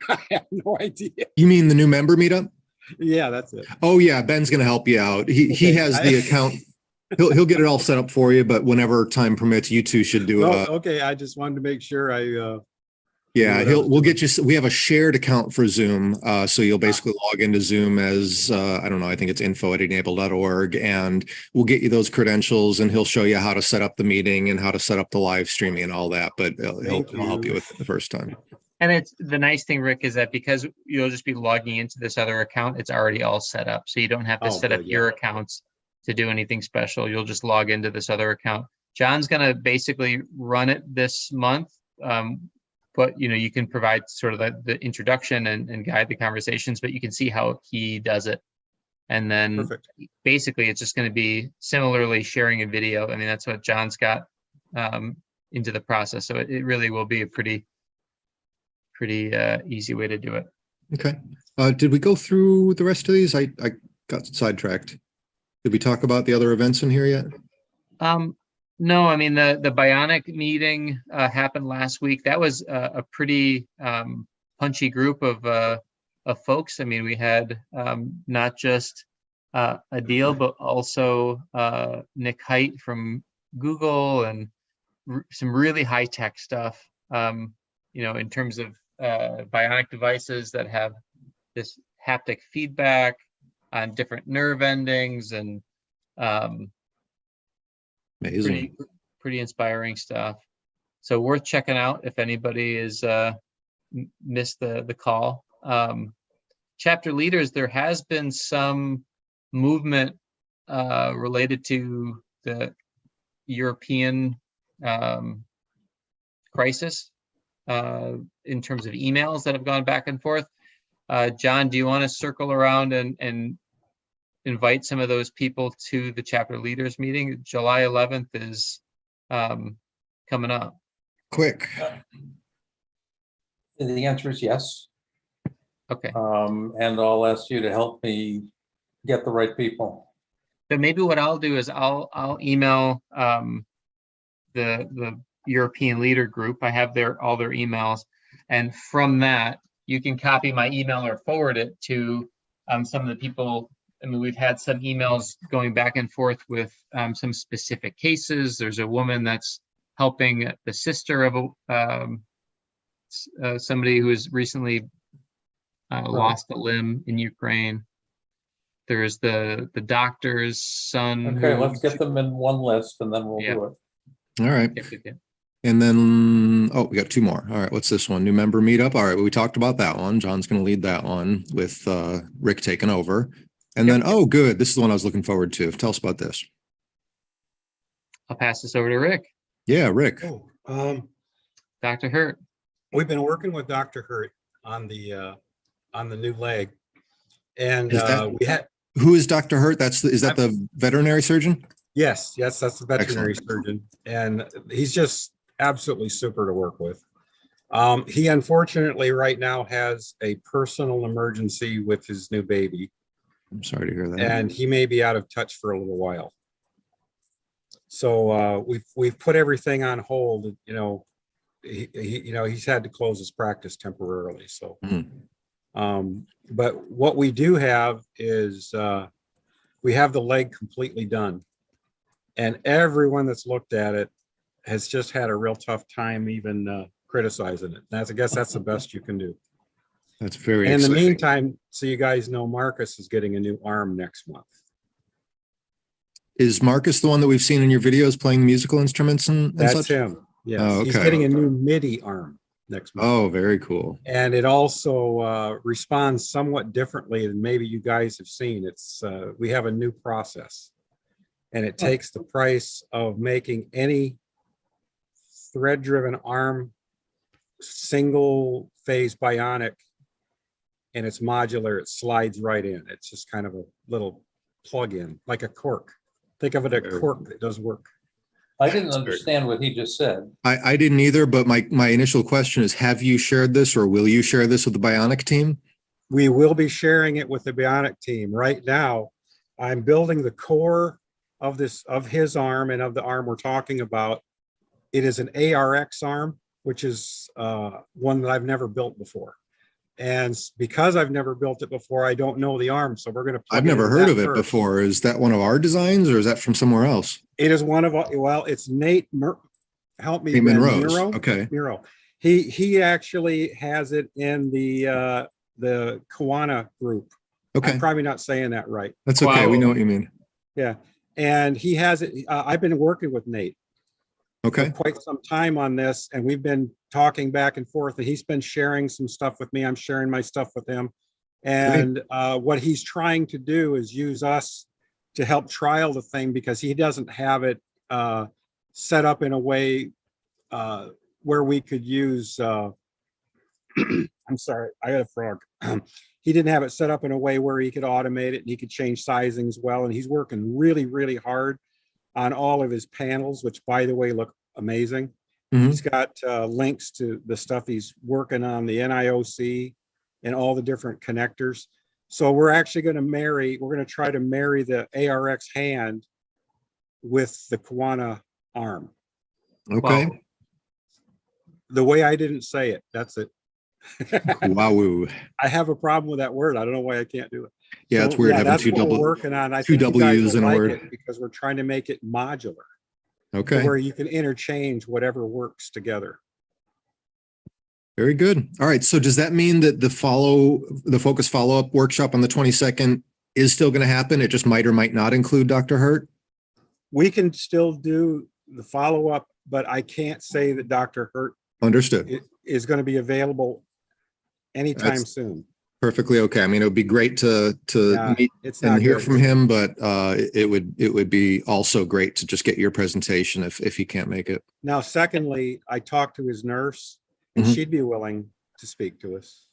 Speaker 3: I have no idea.
Speaker 1: You mean the new member meetup?
Speaker 3: Yeah, that's it.
Speaker 1: Oh yeah, Ben's gonna help you out. He
Speaker 3: Okay,
Speaker 1: has the account. He'll get it all set up for you, but whenever time permits, you two should do
Speaker 3: No,
Speaker 1: it.
Speaker 3: okay, I just wanted to make sure
Speaker 1: Yeah,
Speaker 3: what I was
Speaker 1: we'll
Speaker 3: doing.
Speaker 1: get you. We have a shared account for Zoom. So you'll basically log into Zoom as, I don't know, I think it's info@enable.org, and we'll get you those credentials, and he'll show you how to set up the meeting and how to set up the live streaming and all that, but he'll
Speaker 3: Thank
Speaker 1: help
Speaker 3: you.
Speaker 1: you with it the first time.
Speaker 2: And it's the nice thing, Rick, is that because you'll just be logging into this other account, it's already all set up. So you don't have to
Speaker 3: Oh,
Speaker 2: set up
Speaker 3: good,
Speaker 2: your
Speaker 3: yeah.
Speaker 2: accounts to do anything special. You'll just log into this other account. John's gonna basically run it this month. But you can provide sort of the introduction and guide the conversations, but you can see how he does it. And then
Speaker 3: Perfect.
Speaker 2: basically it's just going to be similarly sharing a video. I mean, that's what John's got into the process. So it really will be a pretty easy way to do it.
Speaker 1: Okay. Did we go through the rest of these? I got sidetracked. Did we talk about the other events in here yet?
Speaker 2: No, I mean, the Bionic meeting happened last week. That was a pretty punchy group of folks. I mean, we had not just Adil, but also Nick Height from Google, and some really high tech stuff, in terms of bionic devices that have this haptic feedback on different nerve endings, and
Speaker 1: Amazing.
Speaker 2: pretty inspiring stuff. So worth checking out if anybody is missed the call. Chapter leaders, there has been some movement related to the European crisis in terms of emails that have gone back and forth. John, do you want to circle around and invite some of those people to the chapter leaders meeting? July 11th is coming up.
Speaker 1: Quick.
Speaker 4: The answer is yes.
Speaker 2: Okay.
Speaker 4: And I'll ask you to help me get the right people.
Speaker 2: So maybe what I'll do is I'll email the European leader group. I have all their emails, and from that you can copy my email or forward it to some of the people. I mean, we've had some emails going back and forth with some specific cases. There's a woman that's helping the sister of somebody who has recently lost a limb in Ukraine. There's the doctor's son.
Speaker 4: Okay, let's get them in one list and then we'll do it.
Speaker 1: All right. And then, we got two more. All right. What's this one? New member meetup. All right. We talked about that one. John's going to lead that one with Rick taking over. And then, good. This is the one I was looking forward to. Tell us about this.
Speaker 2: I'll pass this over to Rick.
Speaker 1: Yeah, Rick.
Speaker 2: Dr. Hurt.
Speaker 3: We've been working with Dr. Hurt on the new leg, and
Speaker 1: who is Dr. Hurt? Is that the veterinary surgeon?
Speaker 3: Yes, that's the veterinary
Speaker 1: Excellent.
Speaker 3: surgeon, and he's just absolutely super to work with. He unfortunately right now has a personal emergency with his new baby.
Speaker 1: I'm sorry to hear that.
Speaker 3: And he may be out of touch for a little while. So we've put everything on hold. He's had to close his practice temporarily. So, but what we do have is we have the leg completely done, and everyone that's looked at it has just had a real tough time even criticizing it. I guess that's the best you can do.
Speaker 1: That's very
Speaker 3: and in
Speaker 1: exciting.
Speaker 3: the meantime, so you guys know, Marcus is getting a new arm next month.
Speaker 1: Is Marcus the one that we've seen in your videos playing musical instruments and
Speaker 3: That's
Speaker 1: such?
Speaker 3: him. Yes.
Speaker 1: Oh,
Speaker 3: He's
Speaker 1: okay.
Speaker 3: getting a new MIDI arm next month.
Speaker 1: Oh, very cool.
Speaker 3: And it also responds somewhat differently than maybe you guys have seen. It's we have a new process, and it takes the price of making any thread-driven arm single phase bionic, and it's modular. It slides right in. It's just kind of a little plug-in, like a cork. Think of it as a cork that does work.
Speaker 4: I didn't understand what he just said.
Speaker 1: I didn't either, but my initial question is, have you shared this or will you share this with the Bionic team?
Speaker 3: We will be sharing it with the Bionic team. Right now, I'm building the core of his arm and of the arm we're talking about. It is an ARX arm, which is one that I've never built before. And because I've never built it before, I don't know the arm. So we're going to.
Speaker 1: I've never heard of it before. Is that one of our designs or is that from somewhere else?
Speaker 3: It is one of, well, it's Nate, help me.
Speaker 1: Nate
Speaker 3: Ben,
Speaker 1: Monroe's.
Speaker 3: Miro?
Speaker 1: Okay.
Speaker 3: Miro. He actually has it in the Kiwanis group.
Speaker 1: Okay.
Speaker 3: I'm probably not saying that right.
Speaker 1: That's okay.
Speaker 2: Wow.
Speaker 1: We know what you mean.
Speaker 3: Yeah. And he has it. I've been working with Nate
Speaker 1: Okay.
Speaker 3: for quite some time on this, and we've been talking back and forth, and he's been sharing some stuff with me. I'm sharing my stuff with him. And what he's trying to do is use us to help trial the thing, because he doesn't have it set up in a way where we could use I'm sorry, I got a frog. He didn't have it set up in a way where he could automate it and he could change sizings well. And he's working really, really hard on all of his panels, which, by the way, look amazing.
Speaker 1: Mhm.
Speaker 3: He's got links to the stuff he's working on, the NIOC and all the different connectors. So we're actually going to try to marry the ARX hand with the Kiwanis arm.
Speaker 1: Okay.
Speaker 2: Wow.
Speaker 3: The way I didn't say it, that's it.
Speaker 1: Wow.
Speaker 3: I have a problem with that word. I don't know why I can't do it.
Speaker 1: Yeah,
Speaker 3: So,
Speaker 1: it's weird having
Speaker 3: that's
Speaker 1: two
Speaker 3: what we're
Speaker 1: double.
Speaker 3: working on. I
Speaker 1: two
Speaker 3: think you guys
Speaker 1: W's
Speaker 3: will
Speaker 1: in a
Speaker 3: like
Speaker 1: word.
Speaker 3: it because we're trying to make it modular,
Speaker 1: Okay.
Speaker 3: where you can interchange whatever works together.
Speaker 1: Very good. All right. So does that mean that the focus follow-up workshop on the 22nd is still going to happen? It just might or might not include Dr. Hurt?
Speaker 3: We can still do the follow-up, but I can't say that Dr. Hurt
Speaker 1: Understood.
Speaker 3: is going to be available anytime
Speaker 1: That's
Speaker 3: soon.
Speaker 1: perfectly okay. I mean, it would be great to
Speaker 3: Yeah,
Speaker 1: meet
Speaker 3: it's
Speaker 1: and
Speaker 3: not
Speaker 1: hear
Speaker 3: good.
Speaker 1: from him, but it would be also great to just get your presentation if he can't make it.
Speaker 3: Now, secondly, I talked to his nurse, and
Speaker 1: Mhm.
Speaker 3: she'd be willing to speak to us.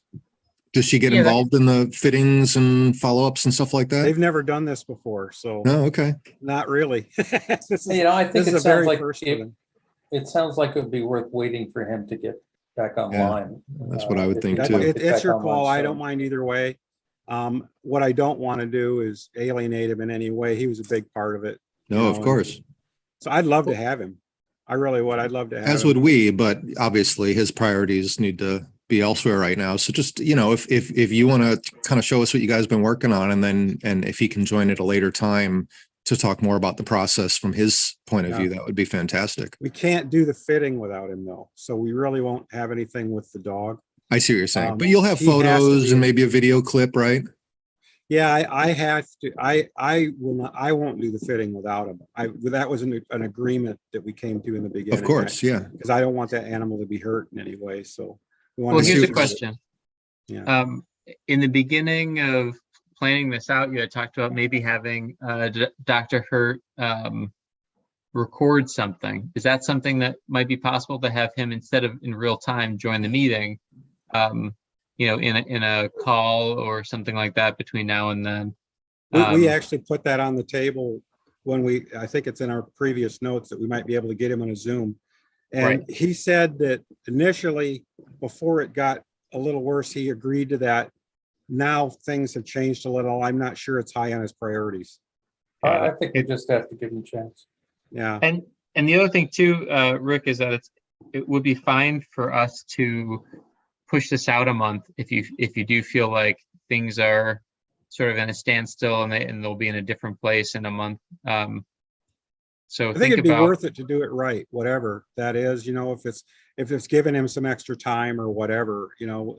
Speaker 1: Does she get
Speaker 2: Yeah,
Speaker 1: involved in the fittings and follow-ups and stuff like that?
Speaker 3: They've never done this before, so
Speaker 1: No, okay.
Speaker 3: not really. This is-
Speaker 4: You know, I think
Speaker 3: this is
Speaker 4: it
Speaker 3: the very
Speaker 4: sounds like
Speaker 3: first of them.
Speaker 4: it sounds like it would be worth waiting for him to get back online.
Speaker 1: that's what I would
Speaker 4: if
Speaker 1: think
Speaker 4: he'd
Speaker 1: too.
Speaker 4: like to get
Speaker 3: It's
Speaker 4: back
Speaker 3: your
Speaker 4: online
Speaker 3: call. I
Speaker 4: soon.
Speaker 3: don't mind either way. What I don't want to do is alienate him in any way. He was a big part of it.
Speaker 1: No, of
Speaker 3: know,
Speaker 1: course.
Speaker 3: So I'd love to have him. I really would. I'd love to have
Speaker 1: As
Speaker 3: him.
Speaker 1: would we, but obviously his priorities need to be elsewhere right now. So just, if you want to kind of show us what you guys have been working on, and if he can join at a later time to talk more about the process from his point of
Speaker 3: Yeah.
Speaker 1: view, that would be fantastic.
Speaker 3: We can't do the fitting without him though. So we really won't have anything with the dog.
Speaker 1: I see what you're saying,
Speaker 3: Um,
Speaker 1: but you'll have
Speaker 3: he has to
Speaker 1: photos
Speaker 3: be-
Speaker 1: and maybe a video clip, right?
Speaker 3: Yeah, I have to. I will not. I won't do the fitting without him. That was an agreement that we came to in the beginning.
Speaker 1: Of course, yeah.
Speaker 3: Because I don't want that animal to be hurt in any way. So we want
Speaker 2: Well,
Speaker 3: to
Speaker 2: here's
Speaker 3: make
Speaker 2: a
Speaker 3: sure-
Speaker 2: question.
Speaker 3: Yeah.
Speaker 2: In the beginning of planning this out, you had talked about maybe having Dr. Hurt record something. Is that something that might be possible to have him, instead of in real time, join the meeting, in a call or something like that between now and then?
Speaker 3: We actually put that on the table when I think it's in our previous notes that we might be able to get him on a Zoom. And
Speaker 2: Right.
Speaker 3: he said that initially, before it got a little worse, he agreed to that. Now things have changed a little. I'm not sure it's high on his priorities.
Speaker 4: I think we just have to give him a chance.
Speaker 3: Yeah.
Speaker 2: And the other thing too, Rick, is that it would be fine for us to push this out a month if you do feel like things are sort of in a standstill and they'll be in a different place in a month. So
Speaker 3: I think it'd be worth it to do it right, whatever that is, if it's giving him some extra time or whatever,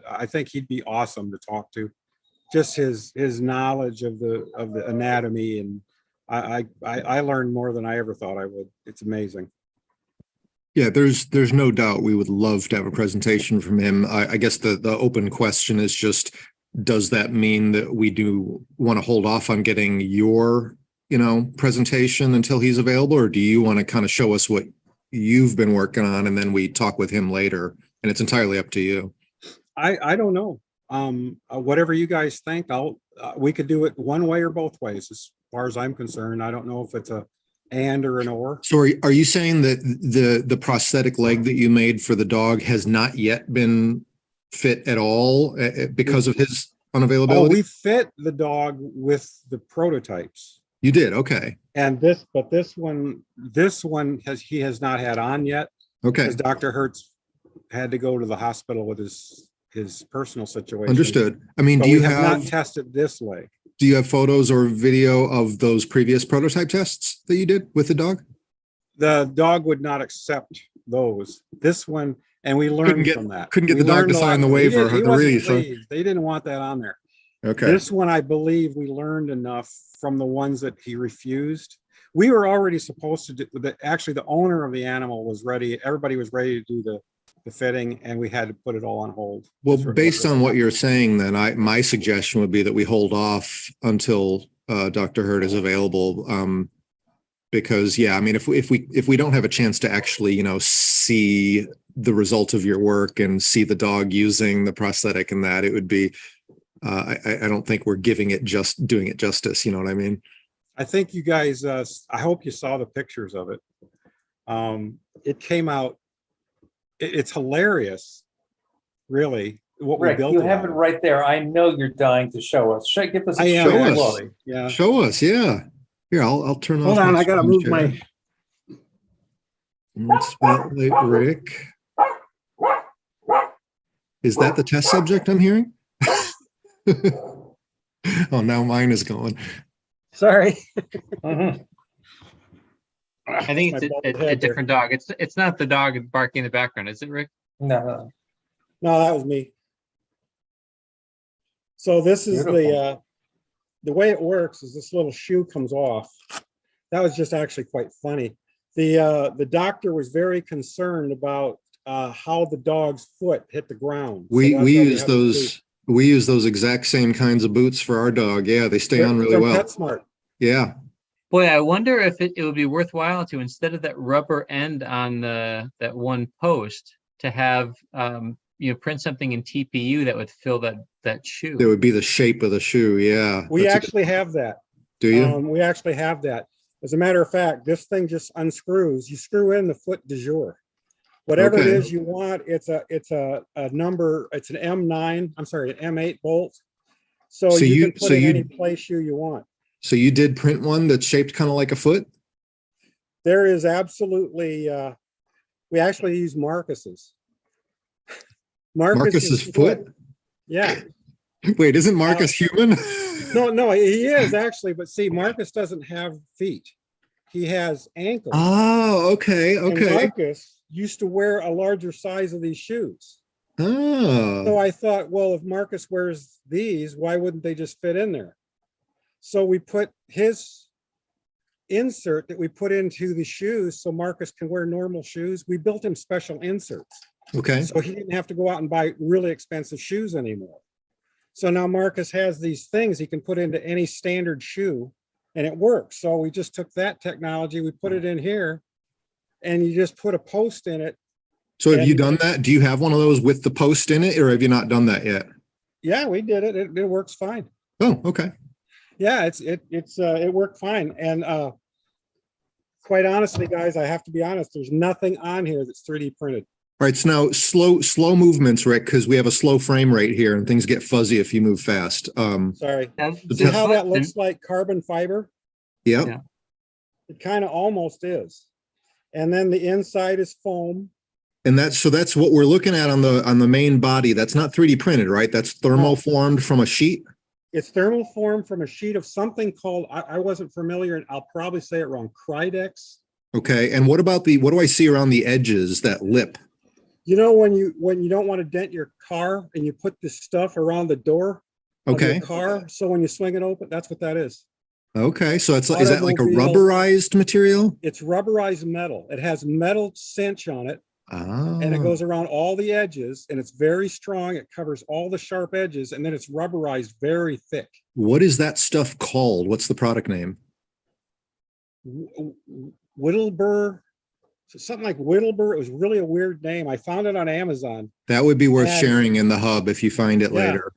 Speaker 3: I think he'd be awesome to talk to. Just his knowledge of the anatomy, and I learned more than I ever thought I would. It's amazing.
Speaker 1: Yeah, there's no doubt we would love to have a presentation from him. I guess the open question is just, does that mean that we do want to hold off on getting your presentation until he's available, or do you want to kind of show us what you've been working on and then we talk with him later? And it's entirely up to you.
Speaker 3: I don't know. Whatever you guys think, we could do it one way or both ways as far as I'm concerned. I don't know if it's a and or an or.
Speaker 1: So are you saying that the prosthetic leg that you made for the dog has not yet been fit at all because of his
Speaker 3: Oh,
Speaker 1: unavailability?
Speaker 3: we fit the dog with the prototypes.
Speaker 1: You did, okay,
Speaker 3: And this one he has not had on yet
Speaker 1: okay,
Speaker 3: because Dr. Hertz had to go to the hospital with his personal situation.
Speaker 1: understood. I mean,
Speaker 3: But
Speaker 1: do
Speaker 3: we
Speaker 1: you
Speaker 3: have not
Speaker 1: have
Speaker 3: tested this leg.
Speaker 1: do you have photos or video of those previous prototype tests that you did with the dog?
Speaker 3: The dog would not accept those. This one, and we learned from that.
Speaker 1: Couldn't get
Speaker 3: We
Speaker 1: the dog
Speaker 3: learned
Speaker 1: to
Speaker 3: a
Speaker 1: sign
Speaker 3: lot.
Speaker 1: the
Speaker 3: He
Speaker 1: waiver,
Speaker 3: he
Speaker 1: the
Speaker 3: wasn't
Speaker 1: release, huh?
Speaker 3: pleased. They didn't want that on there.
Speaker 1: Okay,
Speaker 3: This one, I believe we learned enough from the ones that he refused. We were already supposed to do, actually, the owner of the animal was ready. Everybody was ready to do the fitting, and we had to put it all on hold.
Speaker 1: well,
Speaker 3: That's
Speaker 1: based on what you're saying, then my suggestion would be that we hold off until Dr. Hurd is available. Because yeah, I mean, if we don't have a chance to actually, see the result of your work and see the dog using the prosthetic and that, it would be, I don't think we're doing it justice. You know what I mean?
Speaker 3: I think you guys, I hope you saw the pictures of it. It came out, it's hilarious, really, what we
Speaker 4: Rick,
Speaker 3: built.
Speaker 4: you have it right there. I know you're dying to show us. Give us
Speaker 3: I
Speaker 4: a
Speaker 3: am
Speaker 1: Show us.
Speaker 3: actually, yeah.
Speaker 1: Show us, yeah. Here, I'll turn off.
Speaker 3: Hold on,
Speaker 1: my
Speaker 3: I gotta
Speaker 1: screen
Speaker 3: move
Speaker 1: share.
Speaker 3: my,
Speaker 1: Let's spotlight Rick. Is that the test subject I'm hearing? Oh, now mine is going.
Speaker 3: sorry.
Speaker 4: Mhm.
Speaker 2: I think
Speaker 3: My
Speaker 2: it's
Speaker 3: bald
Speaker 2: a
Speaker 3: head there.
Speaker 2: different dog. It's not the dog barking in the background, is it, Rick?
Speaker 4: No,
Speaker 3: No, that was me. So this is
Speaker 4: Beautiful.
Speaker 3: the way it works is this little shoe comes off. That was just actually quite funny. The doctor was very concerned about how the dog's foot hit the ground. So
Speaker 1: We
Speaker 3: that's why
Speaker 1: use
Speaker 3: have the boot.
Speaker 1: we use those exact same kinds of boots for our dog. Yeah, they stay on really
Speaker 3: From
Speaker 1: well.
Speaker 3: PetSmart.
Speaker 1: Yeah.
Speaker 2: Boy, I wonder if it would be worthwhile to, instead of that rubber end on that one post, to have print something in TPU that would fill that shoe.
Speaker 1: It would be the shape of the shoe. Yeah.
Speaker 3: We
Speaker 1: That's a-
Speaker 3: actually have that.
Speaker 1: do you?
Speaker 3: We actually have that. As a matter of fact, this thing just unscrews. You screw in the foot de jour. Whatever it
Speaker 1: Okay.
Speaker 3: is you want, it's a number, it's an M9, I'm sorry, an M8 bolt. So
Speaker 1: So
Speaker 3: you
Speaker 1: you-
Speaker 3: can put
Speaker 1: so
Speaker 3: in
Speaker 1: you-
Speaker 3: any play shoe you want.
Speaker 1: So you did print one that's shaped kind of like a foot?
Speaker 3: There is absolutely, we actually use Marcus's.
Speaker 1: Marcus's foot?
Speaker 3: Yeah.
Speaker 1: Wait, isn't Marcus human?
Speaker 3: No, he is actually, but see, Marcus doesn't have feet. He has ankles.
Speaker 1: Oh, okay,
Speaker 3: And
Speaker 1: okay.
Speaker 3: Marcus used to wear a larger size of these shoes. So
Speaker 1: Oh,
Speaker 3: I thought, well, if Marcus wears these, why wouldn't they just fit in there? So we put his insert that we put into the shoes so Marcus can wear normal shoes. We built him special inserts.
Speaker 1: okay.
Speaker 3: So he didn't have to go out and buy really expensive shoes anymore. So now Marcus has these things he can put into any standard shoe and it works. So we just took that technology, we put it in here and you just put a post in it.
Speaker 1: So have you
Speaker 3: And-
Speaker 1: done that? Do you have one of those with the post in it, or have you not done that yet?
Speaker 3: Yeah, we did it. It works fine.
Speaker 1: Oh, okay.
Speaker 3: Yeah, it worked fine. And quite honestly, guys, I have to be honest, there's nothing on here that's 3D printed.
Speaker 1: All right, so now slow movements, Rick, because we have a slow frame rate here and things get fuzzy if you move fast.
Speaker 3: Sorry.
Speaker 2: Now,
Speaker 3: See
Speaker 2: the
Speaker 3: how
Speaker 2: foot
Speaker 3: that looks like carbon fiber?
Speaker 1: Yep.
Speaker 2: Yeah.
Speaker 3: It kind of almost is. And then the inside is foam.
Speaker 1: And that's what we're looking at on the main body. That's not 3D printed, right? That's thermoformed from a sheet.
Speaker 3: It's thermoformed from a sheet of something called, I wasn't familiar, and I'll probably say it wrong, Krydex.
Speaker 1: Okay. And what about what do I see around the edges, that lip?
Speaker 3: You know, when you don't want to dent your car and you put this stuff around the door of your
Speaker 1: Okay.
Speaker 3: car, so when you swing it open, that's what that is.
Speaker 1: Okay. So is that like a
Speaker 3: Automobile-
Speaker 1: rubberized material?
Speaker 3: It's rubberized metal. It has metal cinch on it,
Speaker 1: Ah.
Speaker 3: and it goes around all the edges, and it's very strong. It covers all the sharp edges, and then it's rubberized very thick.
Speaker 1: What is that stuff called? What's the product name?
Speaker 3: Whittleburr, something like Whittleburr. It was really a weird name. I found it on Amazon.
Speaker 1: That would be worth
Speaker 3: And-
Speaker 1: sharing in the hub if you find it
Speaker 3: Yeah.
Speaker 1: later.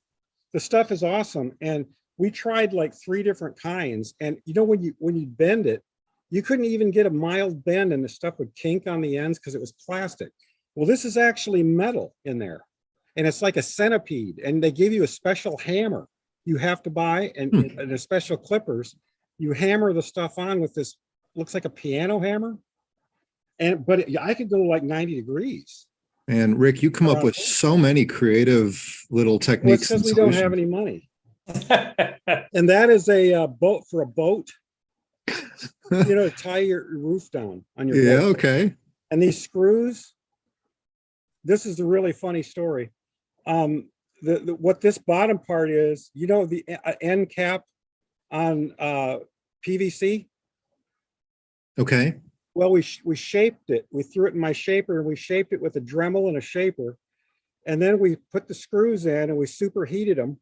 Speaker 3: The stuff is awesome, and we tried like 3 different kinds. And you know, when you bend it, You couldn't even get a mild bend and the stuff would kink on the ends because it was plastic. Well, this is actually metal in there. And it's like a centipede. And they give you a special hammer you have to buy and a special clippers. You hammer the stuff on with this, looks like a piano hammer. But I could go like 90 degrees.
Speaker 1: And Rick, you come up with so many creative little
Speaker 3: Well, it's
Speaker 1: techniques.
Speaker 3: because
Speaker 1: and
Speaker 3: we don't have
Speaker 1: solutions.
Speaker 3: any money. And that is a boat for a boat, to tie your roof down on your
Speaker 1: Yeah,
Speaker 3: boat.
Speaker 1: okay.
Speaker 3: And these screws, this is a really funny story. What this bottom part is, the end cap on PVC.
Speaker 1: Okay.
Speaker 3: Well, we shaped it. We threw it in my shaper and we shaped it with a Dremel and a shaper. And then we put the screws in and we superheated them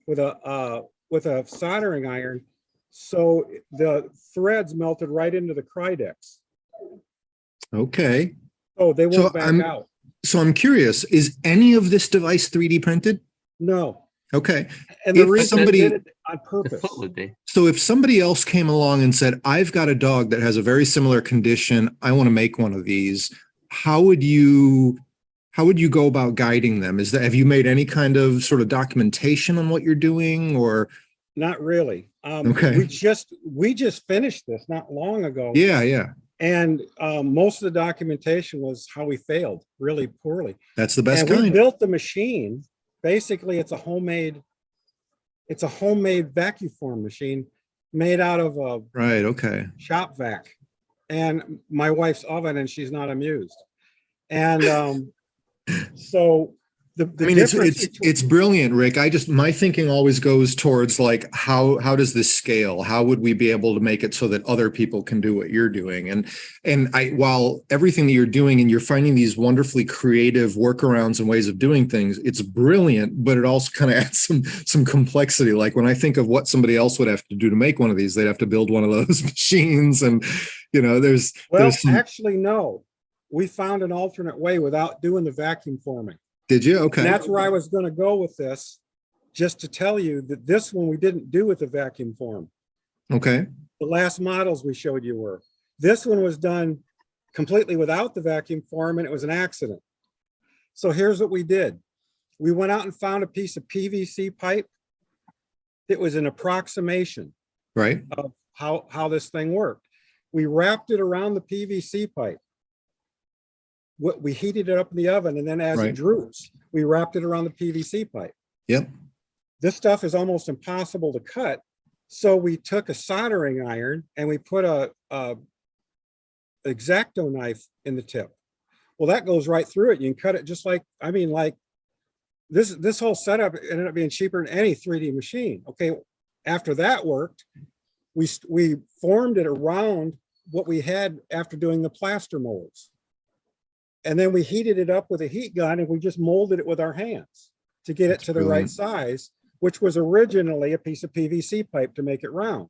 Speaker 3: with a soldering iron. So the threads melted right into the Krydex.
Speaker 1: Okay.
Speaker 3: Oh, they
Speaker 1: So
Speaker 3: won't back out.
Speaker 1: So I'm curious, is any of this device 3D printed?
Speaker 3: No.
Speaker 1: Okay.
Speaker 3: And the
Speaker 1: If
Speaker 3: reason
Speaker 1: somebody-
Speaker 3: we did it on
Speaker 2: The
Speaker 3: purpose.
Speaker 2: foot would be.
Speaker 1: So if somebody else came along and said, I've got a dog that has a very similar condition, I want to make one of these, how would you go about guiding them? Have you made any kind of sort of documentation on what you're doing, or?
Speaker 3: Not really.
Speaker 1: Okay.
Speaker 3: We just finished this not long ago.
Speaker 1: Yeah.
Speaker 3: And most of the documentation was how we failed really poorly.
Speaker 1: That's the best
Speaker 3: And we
Speaker 1: kind.
Speaker 3: built the machine. Basically, it's a homemade vacuum form machine made out of a
Speaker 1: Right. Okay.
Speaker 3: shop vac and my wife's oven, and she's not amused. And so the difference
Speaker 1: it's brilliant, Rick. My thinking always goes towards like, how does this scale? How would we be able to make it so that other people can do what you're doing? And while everything that you're doing and you're finding these wonderfully creative workarounds and ways of doing things, it's brilliant, but it also kind of adds some complexity. Like when I think of what somebody else would have to do to make one of these, they'd have to build one of those machines, and there's some.
Speaker 3: Actually, no. We found an alternate way without doing the vacuum forming.
Speaker 1: Did you? Okay.
Speaker 3: And that's where I was going to go with this, just to tell you that this one we didn't do with the vacuum form.
Speaker 1: Okay.
Speaker 3: The last models we showed you were. This one was done completely without the vacuum form, and it was an accident. So here's what we did. We went out and found a piece of PVC pipe. It was an approximation
Speaker 1: Right.
Speaker 3: of how this thing worked. We wrapped it around the PVC pipe. We heated it up in the oven, and then as
Speaker 1: Right.
Speaker 3: it droops, we wrapped it around the PVC pipe.
Speaker 1: Yep.
Speaker 3: This stuff is almost impossible to cut. So we took a soldering iron and we put a X-Acto knife in the tip. Well, that goes right through it. You can cut it just like this whole setup ended up being cheaper than any 3D machine. Okay, after that worked, we formed it around what we had after doing the plaster molds. And then we heated it up with a heat gun, and we just molded it with our hands to get it to the right size, which was originally a piece of PVC pipe to make it round.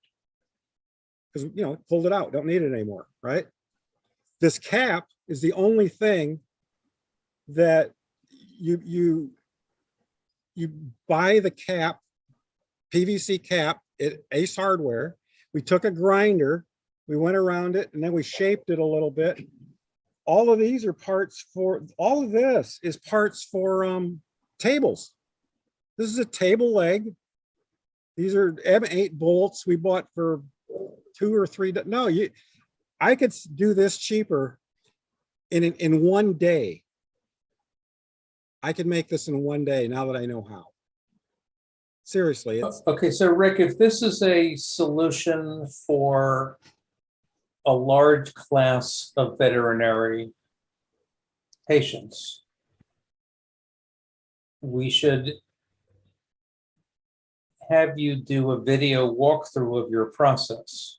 Speaker 3: Because, pulled it out, don't need it anymore, right? This cap is the only thing that you buy the cap, PVC cap at Ace Hardware. We took a grinder, we went around it, and then we shaped it a little bit. All of these are all of this is parts for tables. This is a table leg. These are M8 bolts we bought for $2 or $3. No, I could do this cheaper in one day. I could make this in one day now that I know how. Seriously.
Speaker 4: Okay, so Rick, if this is a solution for a large class of veterinary patients, we should have you do a video walkthrough of your process.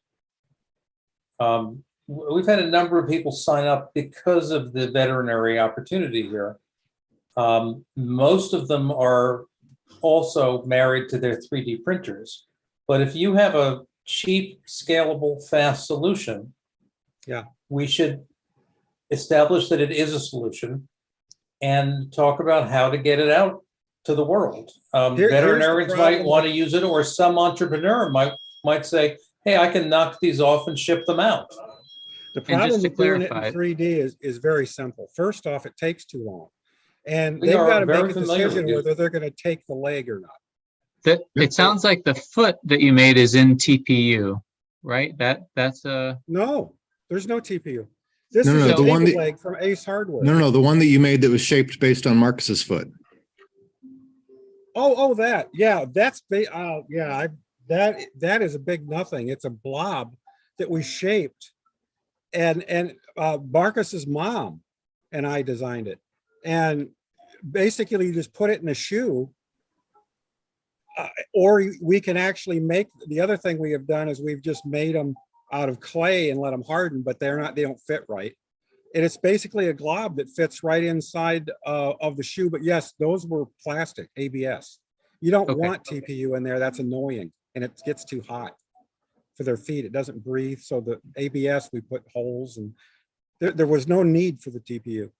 Speaker 4: We've had a number of people sign up because of the veterinary opportunity here. Most of them are also married to their 3D printers. But if you have a cheap, scalable, fast solution, we should establish that it is a solution and talk about how to get it out to the world. Veterinarians might want to use it, or some entrepreneur might say, hey, I can knock these off and ship them out.
Speaker 3: The
Speaker 2: And just
Speaker 3: problem
Speaker 2: to
Speaker 3: with doing it in
Speaker 2: clarify-
Speaker 3: 3D is very simple. First off, it takes too long. And
Speaker 4: We
Speaker 3: they've
Speaker 4: are
Speaker 3: got to
Speaker 4: very
Speaker 3: make a
Speaker 4: familiar with
Speaker 3: decision
Speaker 4: you.
Speaker 3: whether they're going to take the leg or not.
Speaker 2: That it sounds like the foot that you made is in TPU, right? That's a
Speaker 3: No, there's no TPU. This
Speaker 1: No,
Speaker 3: is
Speaker 1: no,
Speaker 3: a
Speaker 1: the one
Speaker 3: table
Speaker 1: that-
Speaker 3: leg from Ace Hardware.
Speaker 1: No, the one that you made that was shaped based on Marcus's foot.
Speaker 3: Oh, that. Yeah, that is a big nothing. It's a blob that we shaped. And Marcus's mom and I designed it. And basically you just put it in a shoe. Or we can actually make, the other thing we have done is we've just made them out of clay and let them harden, but they don't fit right. And it's basically a glob that fits right inside of the shoe. But yes, those were plastic, ABS. You don't
Speaker 2: Okay.
Speaker 3: want TPU in there. That's annoying. And it gets too hot for their feet. It doesn't breathe. So the ABS, we put holes, and there was no need for the TPU.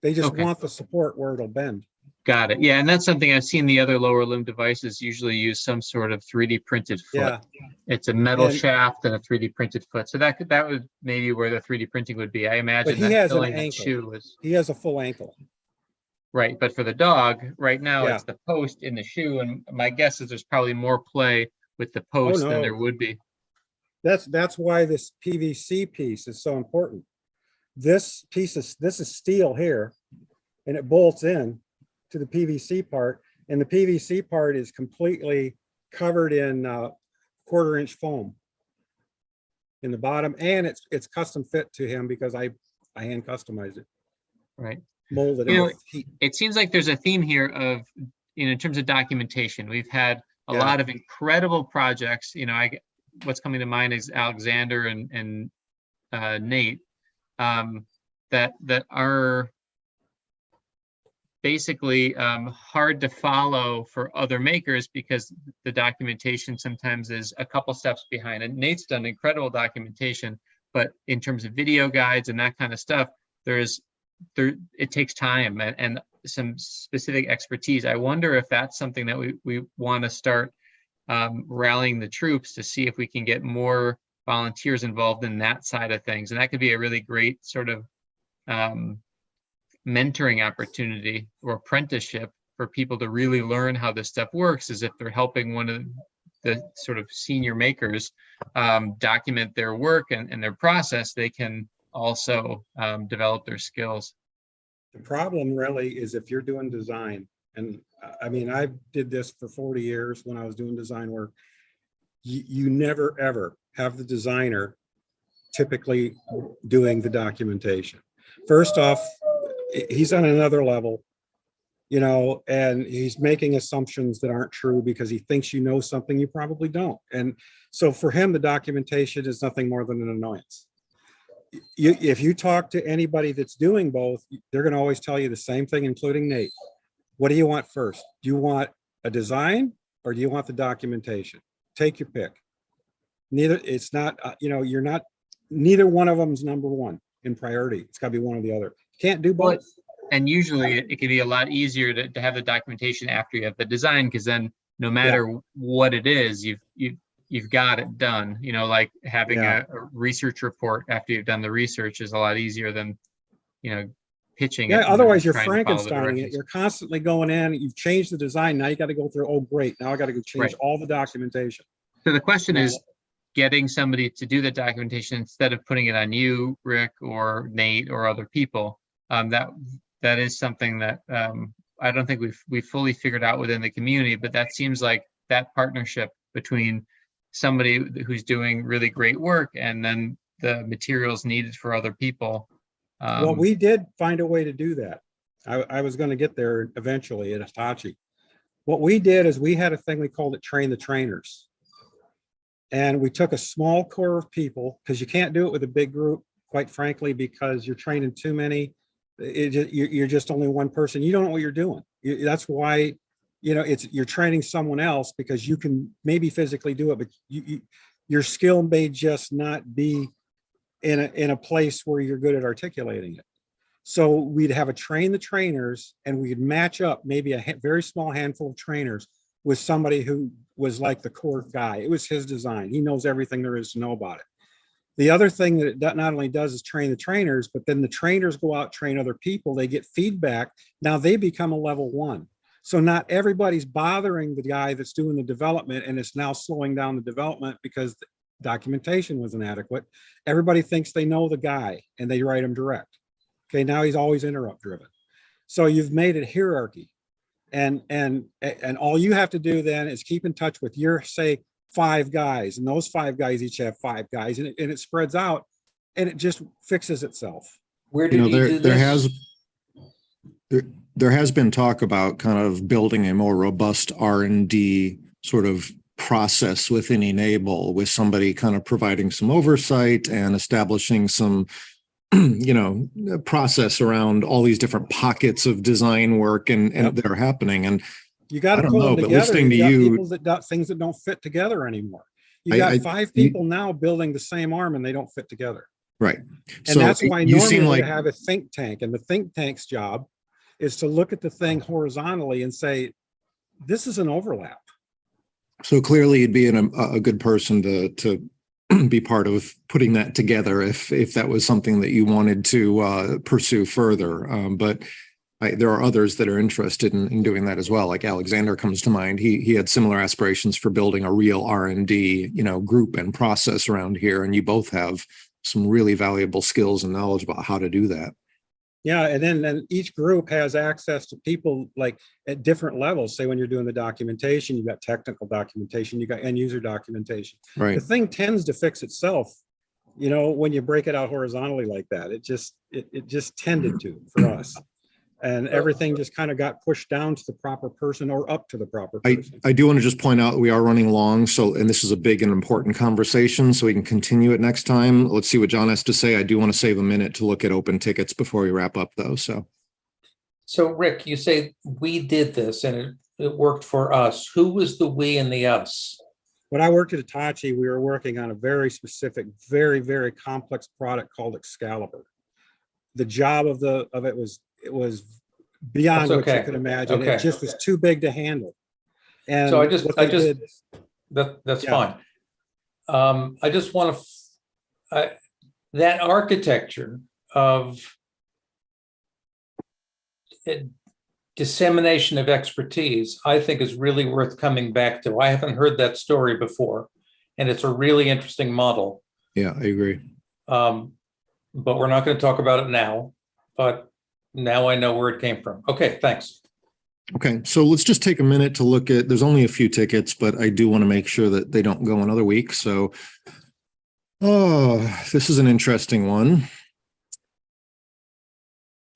Speaker 3: They just
Speaker 2: Okay.
Speaker 3: want the support where it'll bend.
Speaker 2: got it. Yeah, and that's something I've seen the other lower limb devices usually use some sort of 3D printed foot.
Speaker 3: Yeah.
Speaker 2: It's a metal
Speaker 3: And-
Speaker 2: shaft and a 3D printed foot. So that would maybe where the 3D printing would be. I imagine
Speaker 3: he
Speaker 2: that
Speaker 3: has an
Speaker 2: filling that
Speaker 3: ankle.
Speaker 2: shoe was
Speaker 3: He has a full ankle.
Speaker 2: right. But for the dog, right now
Speaker 3: Yeah.
Speaker 2: it's the post in the shoe. And my guess is there's probably more play with the post than
Speaker 3: no.
Speaker 2: there would be.
Speaker 3: That's why this PVC piece is so important. This is steel here, and it bolts in to the PVC part, and the PVC part is completely covered in 1/4-inch foam in the bottom, and it's custom fit to him because I hand customized it,
Speaker 2: Right.
Speaker 3: molded
Speaker 2: You know,
Speaker 3: it with heat.
Speaker 2: It seems like there's a theme here of, in terms of documentation, we've had a
Speaker 3: Yeah.
Speaker 2: lot of incredible projects. What's coming to mind is Alexander and Nate, that are basically hard to follow for other makers because the documentation sometimes is a couple steps behind. And Nate's done incredible documentation, but in terms of video guides and that kind of stuff, it takes time and some specific expertise. I wonder if that's something that we want to start rallying the troops to see if we can get more volunteers involved in that side of things. And that could be a really great sort of mentoring opportunity or apprenticeship for people to really learn how this stuff works, is if they're helping one of the sort of senior makers document their work and their process, they can also develop their skills.
Speaker 3: The problem really is if you're doing design, and I mean, I did this for 40 years when I was doing design work, you never ever have the designer typically doing the documentation. First off, he's on another level, and he's making assumptions that aren't true because he thinks you know something you probably don't. And so for him, the documentation is nothing more than an annoyance. If you talk to anybody that's doing both, they're going to always tell you the same thing, including Nate. What do you want first? Do you want a design or do you want the documentation? Take your pick. Neither one of them is number one in priority. It's got to be one or the other. Can't do both.
Speaker 2: And usually it can be a lot easier to have the documentation after you have the design, because then no matter what it is, you've got it done. Like having a research report after you've done the research is a lot easier than pitching it.
Speaker 3: Yeah,
Speaker 2: and
Speaker 3: otherwise you're
Speaker 2: trying to follow the
Speaker 3: Frankensteining it.
Speaker 2: directions.
Speaker 3: You're constantly going in, you've changed the design, now you got to go through, oh great, now I got to go change
Speaker 2: Right.
Speaker 3: all the documentation.
Speaker 2: So the question
Speaker 3: Well-
Speaker 2: is getting somebody to do the documentation instead of putting it on you, Rick, or Nate, or other people. That is something that I don't think we've fully figured out within the community, but that seems like that partnership between somebody who's doing really great work and then the materials needed for other people.
Speaker 3: Well, we did find a way to do that. I was going to get there eventually at Hitachi. What we did is we had a thing, we called it Train the Trainers. And we took a small core of people, because you can't do it with a big group, quite frankly, because you're training too many. You're just only one person. You don't know what you're doing. That's why, you're training someone else, because you can maybe physically do it, but your skill may just not be in a place where you're good at articulating it. So we'd have a train the trainers, and we'd match up maybe a very small handful of trainers with somebody who was like the core guy. It was his design. He knows everything there is to know about it. The other thing that it not only does is train the trainers, but then the trainers go out, train other people. They get feedback. Now they become a level 1. So not everybody's bothering the guy that's doing the development, and it's now slowing down the development because the documentation was inadequate. Everybody thinks they know the guy and they write him direct. Okay, now he's always interrupt driven. So you've made it hierarchy. And all you have to do then is keep in touch with your, say, 5 guys, and those 5 guys each have 5 guys, and it spreads out, and it just fixes itself.
Speaker 4: Where did you do this?
Speaker 1: There has been talk about kind of building a more robust R&D sort of process within e-NABLE, with somebody kind of providing some oversight and establishing some process around all these different pockets of design work and that are happening. And
Speaker 3: you got to pull them together. Listening to you, people that got things that don't fit together anymore. You got 5 people now building the same arm, and they don't fit together.
Speaker 1: Right.
Speaker 3: And so that's why normally you have a think tank, and the think tank's job is to look at the thing horizontally and say, this is an overlap.
Speaker 1: So clearly you'd be a good person to be part of putting that together if that was something that you wanted to pursue further. But there are others that are interested in doing that as well. Like Alexander comes to mind. He had similar aspirations for building a real R&D, group and process around here. And you both have some really valuable skills and knowledge about how to do that.
Speaker 3: Yeah, and then each group has access to people like at different levels. Say when you're doing the documentation, you've got technical documentation, you got end user documentation.
Speaker 1: Right.
Speaker 3: The thing tends to fix itself, when you break it out horizontally like that. It just tended to for us. And everything just kind of got pushed down to the proper person or up to the proper person.
Speaker 1: I do want to just point out we are running long. And this is a big and important conversation, so we can continue it next time. Let's see what John has to say. I do want to save a minute to look at open tickets before we wrap up though.
Speaker 4: So Rick, you say we did this and it worked for us. Who was the we and the us?
Speaker 3: When I worked at Hitachi, we were working on a very specific, very, very complex product called Excalibur. The job of it was beyond what you could imagine.
Speaker 4: Okay.
Speaker 3: It just was too big to handle. And
Speaker 4: so that's fine. I just want to that architecture of dissemination of expertise, I think, is really worth coming back to. I haven't heard that story before, and it's a really interesting model.
Speaker 1: Yeah, I agree.
Speaker 4: But we're not going to talk about it now. But now I know where it came from. Okay, thanks.
Speaker 1: Okay, so let's just take a minute to look at, there's only a few tickets, but I do want to make sure that they don't go another week. So, this is an interesting one.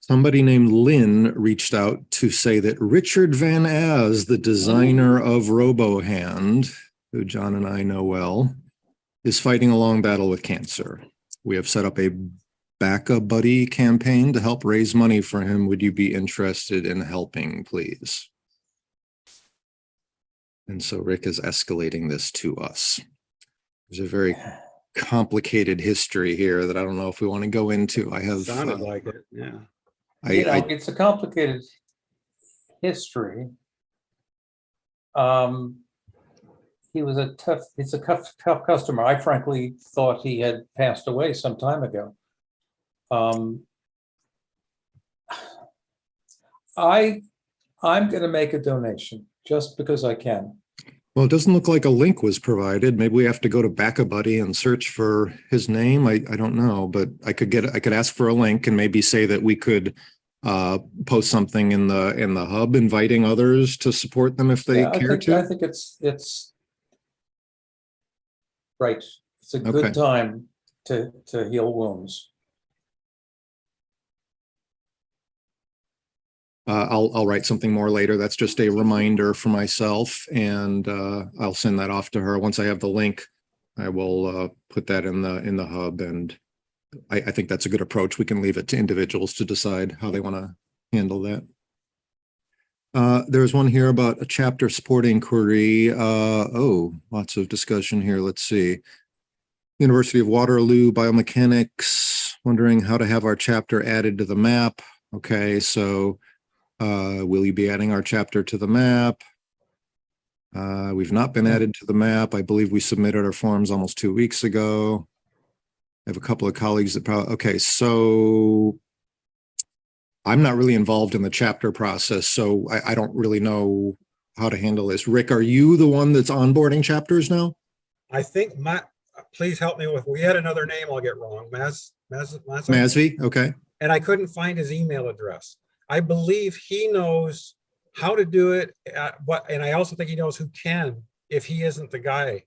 Speaker 1: Somebody named Lynn reached out to say that Richard Van Az, the designer of RoboHand, who John and I know well, is fighting a long battle with cancer. We have set up a Backup Buddy campaign to help raise money for him. Would you be interested in helping, please? And so Rick is escalating this to us. There's a very complicated history here that I don't know if we want to go into. I have
Speaker 3: sounded like it, yeah.
Speaker 4: It's a complicated history. He's a tough customer. I frankly thought he had passed away some time ago. I'm going to make a donation just because I can.
Speaker 1: Well, it doesn't look like a link was provided. Maybe we have to go to Backup Buddy and search for his name. I don't know, but I could ask for a link and maybe say that we could post something in the hub inviting others to support them if they care to.
Speaker 4: I think it's right. It's a good time to heal wounds.
Speaker 1: I'll write something more later. That's just a reminder for myself, and I'll send that off to her. Once I have the link, I will put that in the hub, and I think that's a good approach. We can leave it to individuals to decide how they want to handle that. There's one here about a chapter support inquiry. Lots of discussion here. Let's see. University of Waterloo biomechanics, wondering how to have our chapter added to the map. Okay, so will you be adding our chapter to the map? We've not been added to the map. I believe we submitted our forms almost 2 weeks ago. I have a couple of colleagues that probably, okay, so I'm not really involved in the chapter process, so I don't really know how to handle this. Rick, are you the one that's onboarding chapters now?
Speaker 3: I think Matt, please help me with, we had another name I'll get wrong,
Speaker 1: Masvi, okay.
Speaker 3: and I couldn't find his email address. I believe he knows how to do it, and I also think he knows who can if he isn't the guy.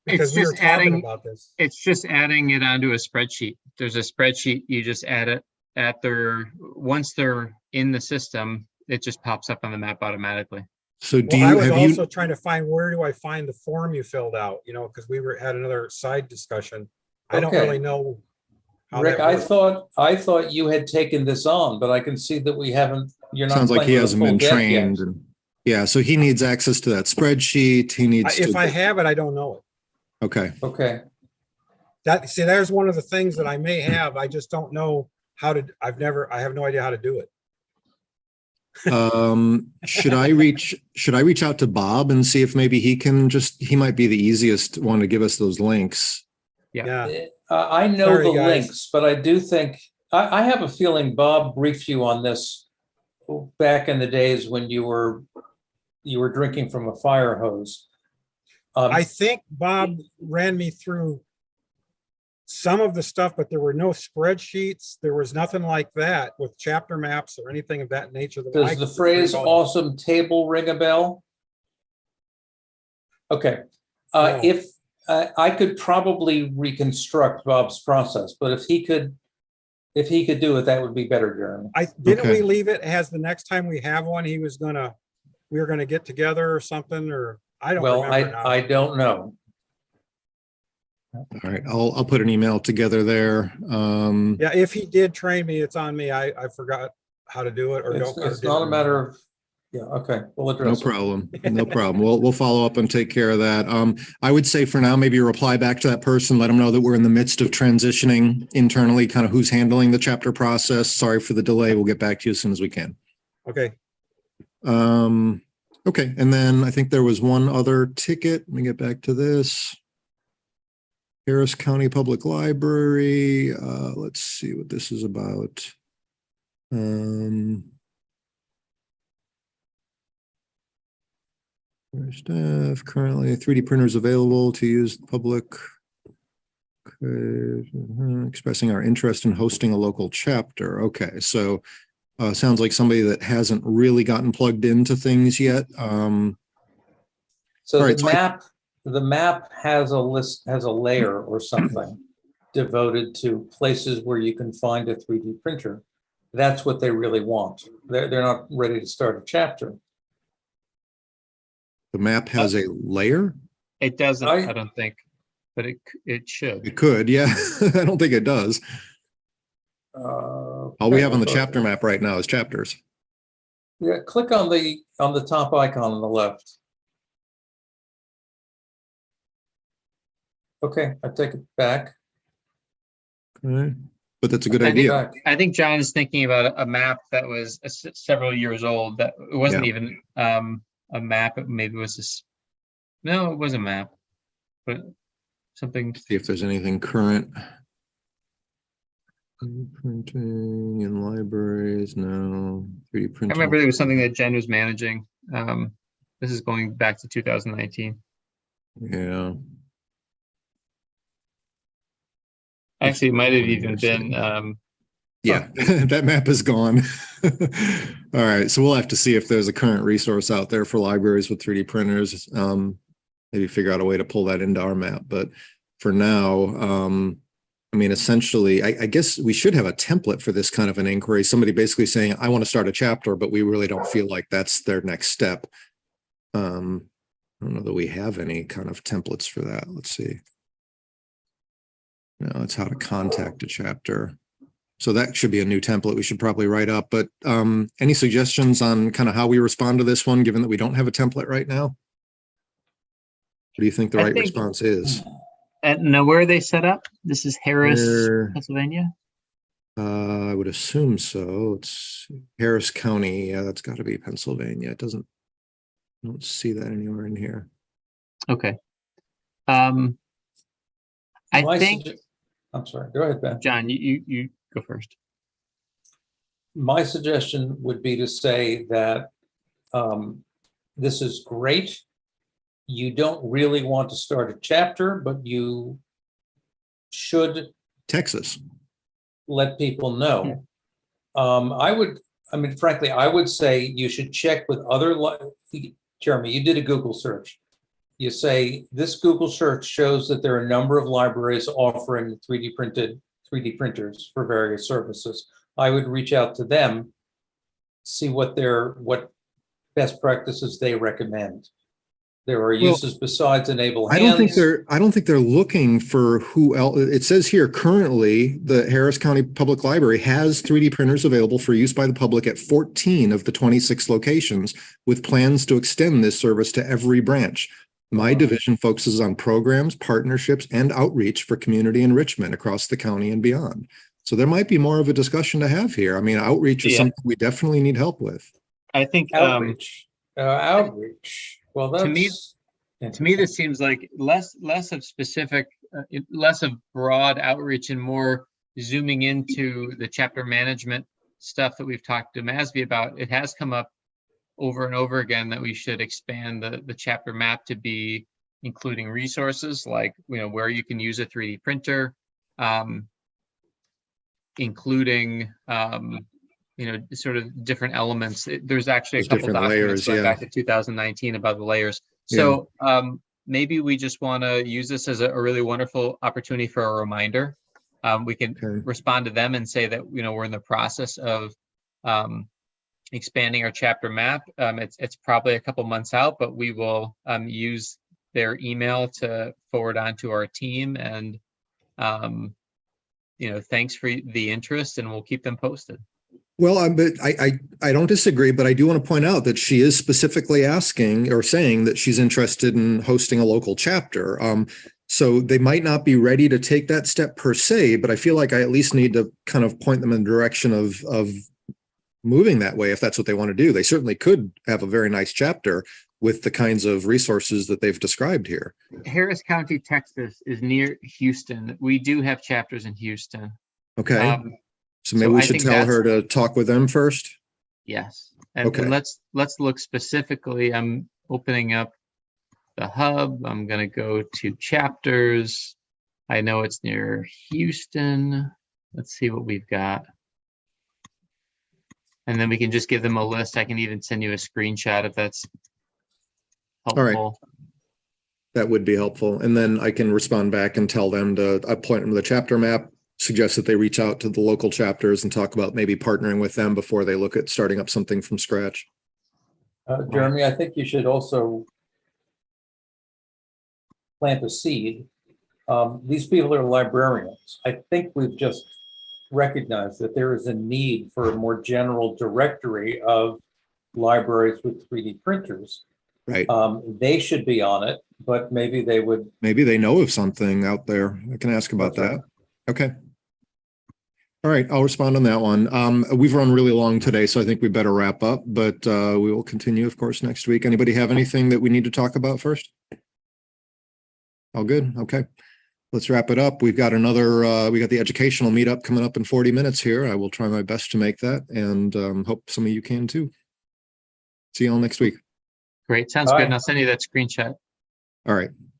Speaker 3: Because
Speaker 2: It's
Speaker 3: we were
Speaker 2: just
Speaker 3: talking
Speaker 2: adding,
Speaker 3: about this.
Speaker 2: it's just adding it onto a spreadsheet. There's a spreadsheet, you just add it at once they're in the system, it just pops up on the map automatically.
Speaker 1: So do
Speaker 3: Well, I
Speaker 1: you,
Speaker 3: was
Speaker 1: have
Speaker 3: also
Speaker 1: you,
Speaker 3: trying to find, where do I find the form you filled out, because we had another side discussion. I don't
Speaker 4: Okay.
Speaker 3: really know how
Speaker 4: Rick,
Speaker 3: that
Speaker 4: I
Speaker 3: works.
Speaker 4: thought you had taken this on, but I can see that we haven't, you're not
Speaker 1: sounds like he
Speaker 4: playing with a
Speaker 1: hasn't
Speaker 4: full
Speaker 1: been
Speaker 4: deck yet.
Speaker 1: trained. And yeah, so he needs access to that spreadsheet. He needs
Speaker 3: If
Speaker 1: to,
Speaker 3: I have it, I don't know it.
Speaker 1: okay.
Speaker 4: Okay,
Speaker 3: See, there's one of the things that I may have, I just don't know how to, I have no idea how to do it.
Speaker 1: Should I reach out to Bob and see if maybe he might be the easiest one to give us those links.
Speaker 3: Yeah,
Speaker 4: I know
Speaker 3: Sorry,
Speaker 4: the
Speaker 3: guys.
Speaker 4: links, but I do think, I have a feeling Bob briefed you on this back in the days when you were drinking from a fire hose.
Speaker 3: I think Bob ran me through some of the stuff, but there were no spreadsheets. There was nothing like that with chapter maps or anything of that nature. That I
Speaker 4: Does the
Speaker 3: could
Speaker 4: phrase
Speaker 3: recall.
Speaker 4: awesome table ring a bell? Okay.
Speaker 3: No.
Speaker 4: If I could probably reconstruct Bob's process, but if he could do it, that would be better, Jeremy.
Speaker 3: Didn't
Speaker 1: Okay.
Speaker 3: we leave it as the next time we have one, we were gonna get together or something, or I don't
Speaker 4: Well,
Speaker 3: remember now.
Speaker 4: I don't know.
Speaker 1: All right, I'll put an email together there.
Speaker 3: Yeah, if he did train me, it's on me. I forgot how to do it or
Speaker 4: It's
Speaker 3: don't. or
Speaker 4: not
Speaker 3: didn't
Speaker 4: a matter
Speaker 3: remember.
Speaker 4: of, yeah, okay, we'll
Speaker 1: No
Speaker 4: address it.
Speaker 1: problem. No problem. We'll follow up and take care of that. I would say for now, maybe reply back to that person, let them know that we're in the midst of transitioning internally, kind of who's handling the chapter process. Sorry for the delay. We'll get back to you as soon as we can.
Speaker 3: Okay,
Speaker 1: Okay, and then I think there was one other ticket. Let me get back to this. Harris County Public Library. Let's see what this is about. Staff currently 3D printers available to use the public. Expressing our interest in hosting a local chapter. Okay, so sounds like somebody that hasn't really gotten plugged into things yet.
Speaker 4: So
Speaker 1: All right,
Speaker 4: the map has a list, has a layer or something devoted to places where you can find a 3D printer. That's what they really want. They're not ready to start a chapter.
Speaker 1: The map has a layer?
Speaker 2: It doesn't, I don't think, but it should.
Speaker 1: It could, yeah. I don't think it does. All we have on the chapter map right now is chapters.
Speaker 4: Yeah, click on the top icon on the left. Okay, I take it back.
Speaker 1: Okay. But that's a good idea.
Speaker 2: I think John is thinking about a map that was several years old. That it wasn't even a map. It maybe was this. No, it was a map, but something.
Speaker 1: See if there's anything current. Printing in libraries, no. 3D printing.
Speaker 2: I remember there was something that Jen was managing. This is going back to 2019.
Speaker 1: Yeah.
Speaker 2: Actually, it might have even been.
Speaker 1: Yeah, that map is gone. All right, so we'll have to see if there's a current resource out there for libraries with 3D printers. Maybe figure out a way to pull that into our map. But for now, I mean, essentially, I guess we should have a template for this kind of an inquiry. Somebody basically saying, I want to start a chapter, but we really don't feel like that's their next step. I don't know that we have any kind of templates for that. Let's see. No, it's how to contact a chapter. So that should be a new template we should probably write up. But any suggestions on kind of how we respond to this one, given that we don't have a template right now? What do you think the right response is?
Speaker 2: Now, where are they set up? This is Harris, Pennsylvania?
Speaker 1: I would assume so. It's Harris County. Yeah, that's got to be Pennsylvania. It doesn't. I don't see that anywhere in here.
Speaker 2: Okay.
Speaker 4: My
Speaker 2: I think,
Speaker 4: I'm sorry, go ahead, Ben.
Speaker 2: John, you go first.
Speaker 4: My suggestion would be to say that this is great. You don't really want to start a chapter, but you should
Speaker 1: Texas.
Speaker 4: let people know. Frankly, I would say you should check with other, Jeremy, you did a Google search. You say, this Google search shows that there are a number of libraries offering 3D printers for various services. I would reach out to them, see what best practices they recommend. There are uses besides enable hands.
Speaker 1: I don't think they're looking for who else. It says here currently the Harris County Public Library has 3D printers available for use by the public at 14 of the 26 locations, with plans to extend this service to every branch. My division focuses on programs, partnerships, and outreach for community enrichment across the county and beyond. So there might be more of a discussion to have here. I mean, outreach is something we definitely need help with.
Speaker 2: I think
Speaker 4: Outreach. Outreach. Well, that's
Speaker 2: to me, this seems like less of specific, less of broad outreach and more zooming into the chapter management stuff that we've talked to Masby about. It has come up over and over again that we should expand the chapter map to be including resources like, where you can use a 3D printer, including, sort of different elements. There's actually a couple documents going back to 2019 about the layers. So maybe we just want to use this as a really wonderful opportunity for a reminder. We can respond to them and say that, we're in the process of expanding our chapter map. It's probably a couple months out, but we will use their email to forward on to our team. And, thanks for the interest, and we'll keep them posted.
Speaker 1: Well, but I don't disagree, but I do want to point out that she is specifically asking or saying that she's interested in hosting a local chapter. So they might not be ready to take that step per se, but I feel like I at least need to kind of point them in the direction of moving that way if that's what they want to do. They certainly could have a very nice chapter with the kinds of resources that they've described here.
Speaker 2: Harris County, Texas is near Houston. We do have chapters in Houston.
Speaker 1: Okay. So maybe we should tell her to talk with them first.
Speaker 2: Yes. And let's look specifically. I'm opening up the hub. I'm going to go to chapters. I know it's near Houston. Let's see what we've got. And then we can just give them a list. I can even send you a screenshot if that's helpful.
Speaker 1: All right. That would be helpful. And then I can respond back and tell them to point them to the chapter map, suggest that they reach out to the local chapters and talk about maybe partnering with them before they look at starting up something from scratch.
Speaker 4: Jeremy, I think you should also plant a seed. These people are librarians. I think we've just recognized that there is a need for a more general directory of libraries with 3D printers.
Speaker 1: Right.
Speaker 4: They should be on it, but maybe they would.
Speaker 1: Maybe they know of something out there. I can ask about that. Okay. All right, I'll respond on that one. We've run really long today, so I think we better wrap up, but we will continue, of course, next week. Anybody have anything that we need to talk about first? All good? Okay. Let's wrap it up. We've got another, we got the educational meetup coming up in 40 minutes here. I will try my best to make that, and hope some of you can too. See you all next week.
Speaker 2: Great, sounds good. And I'll send you that screenshot.
Speaker 1: All right.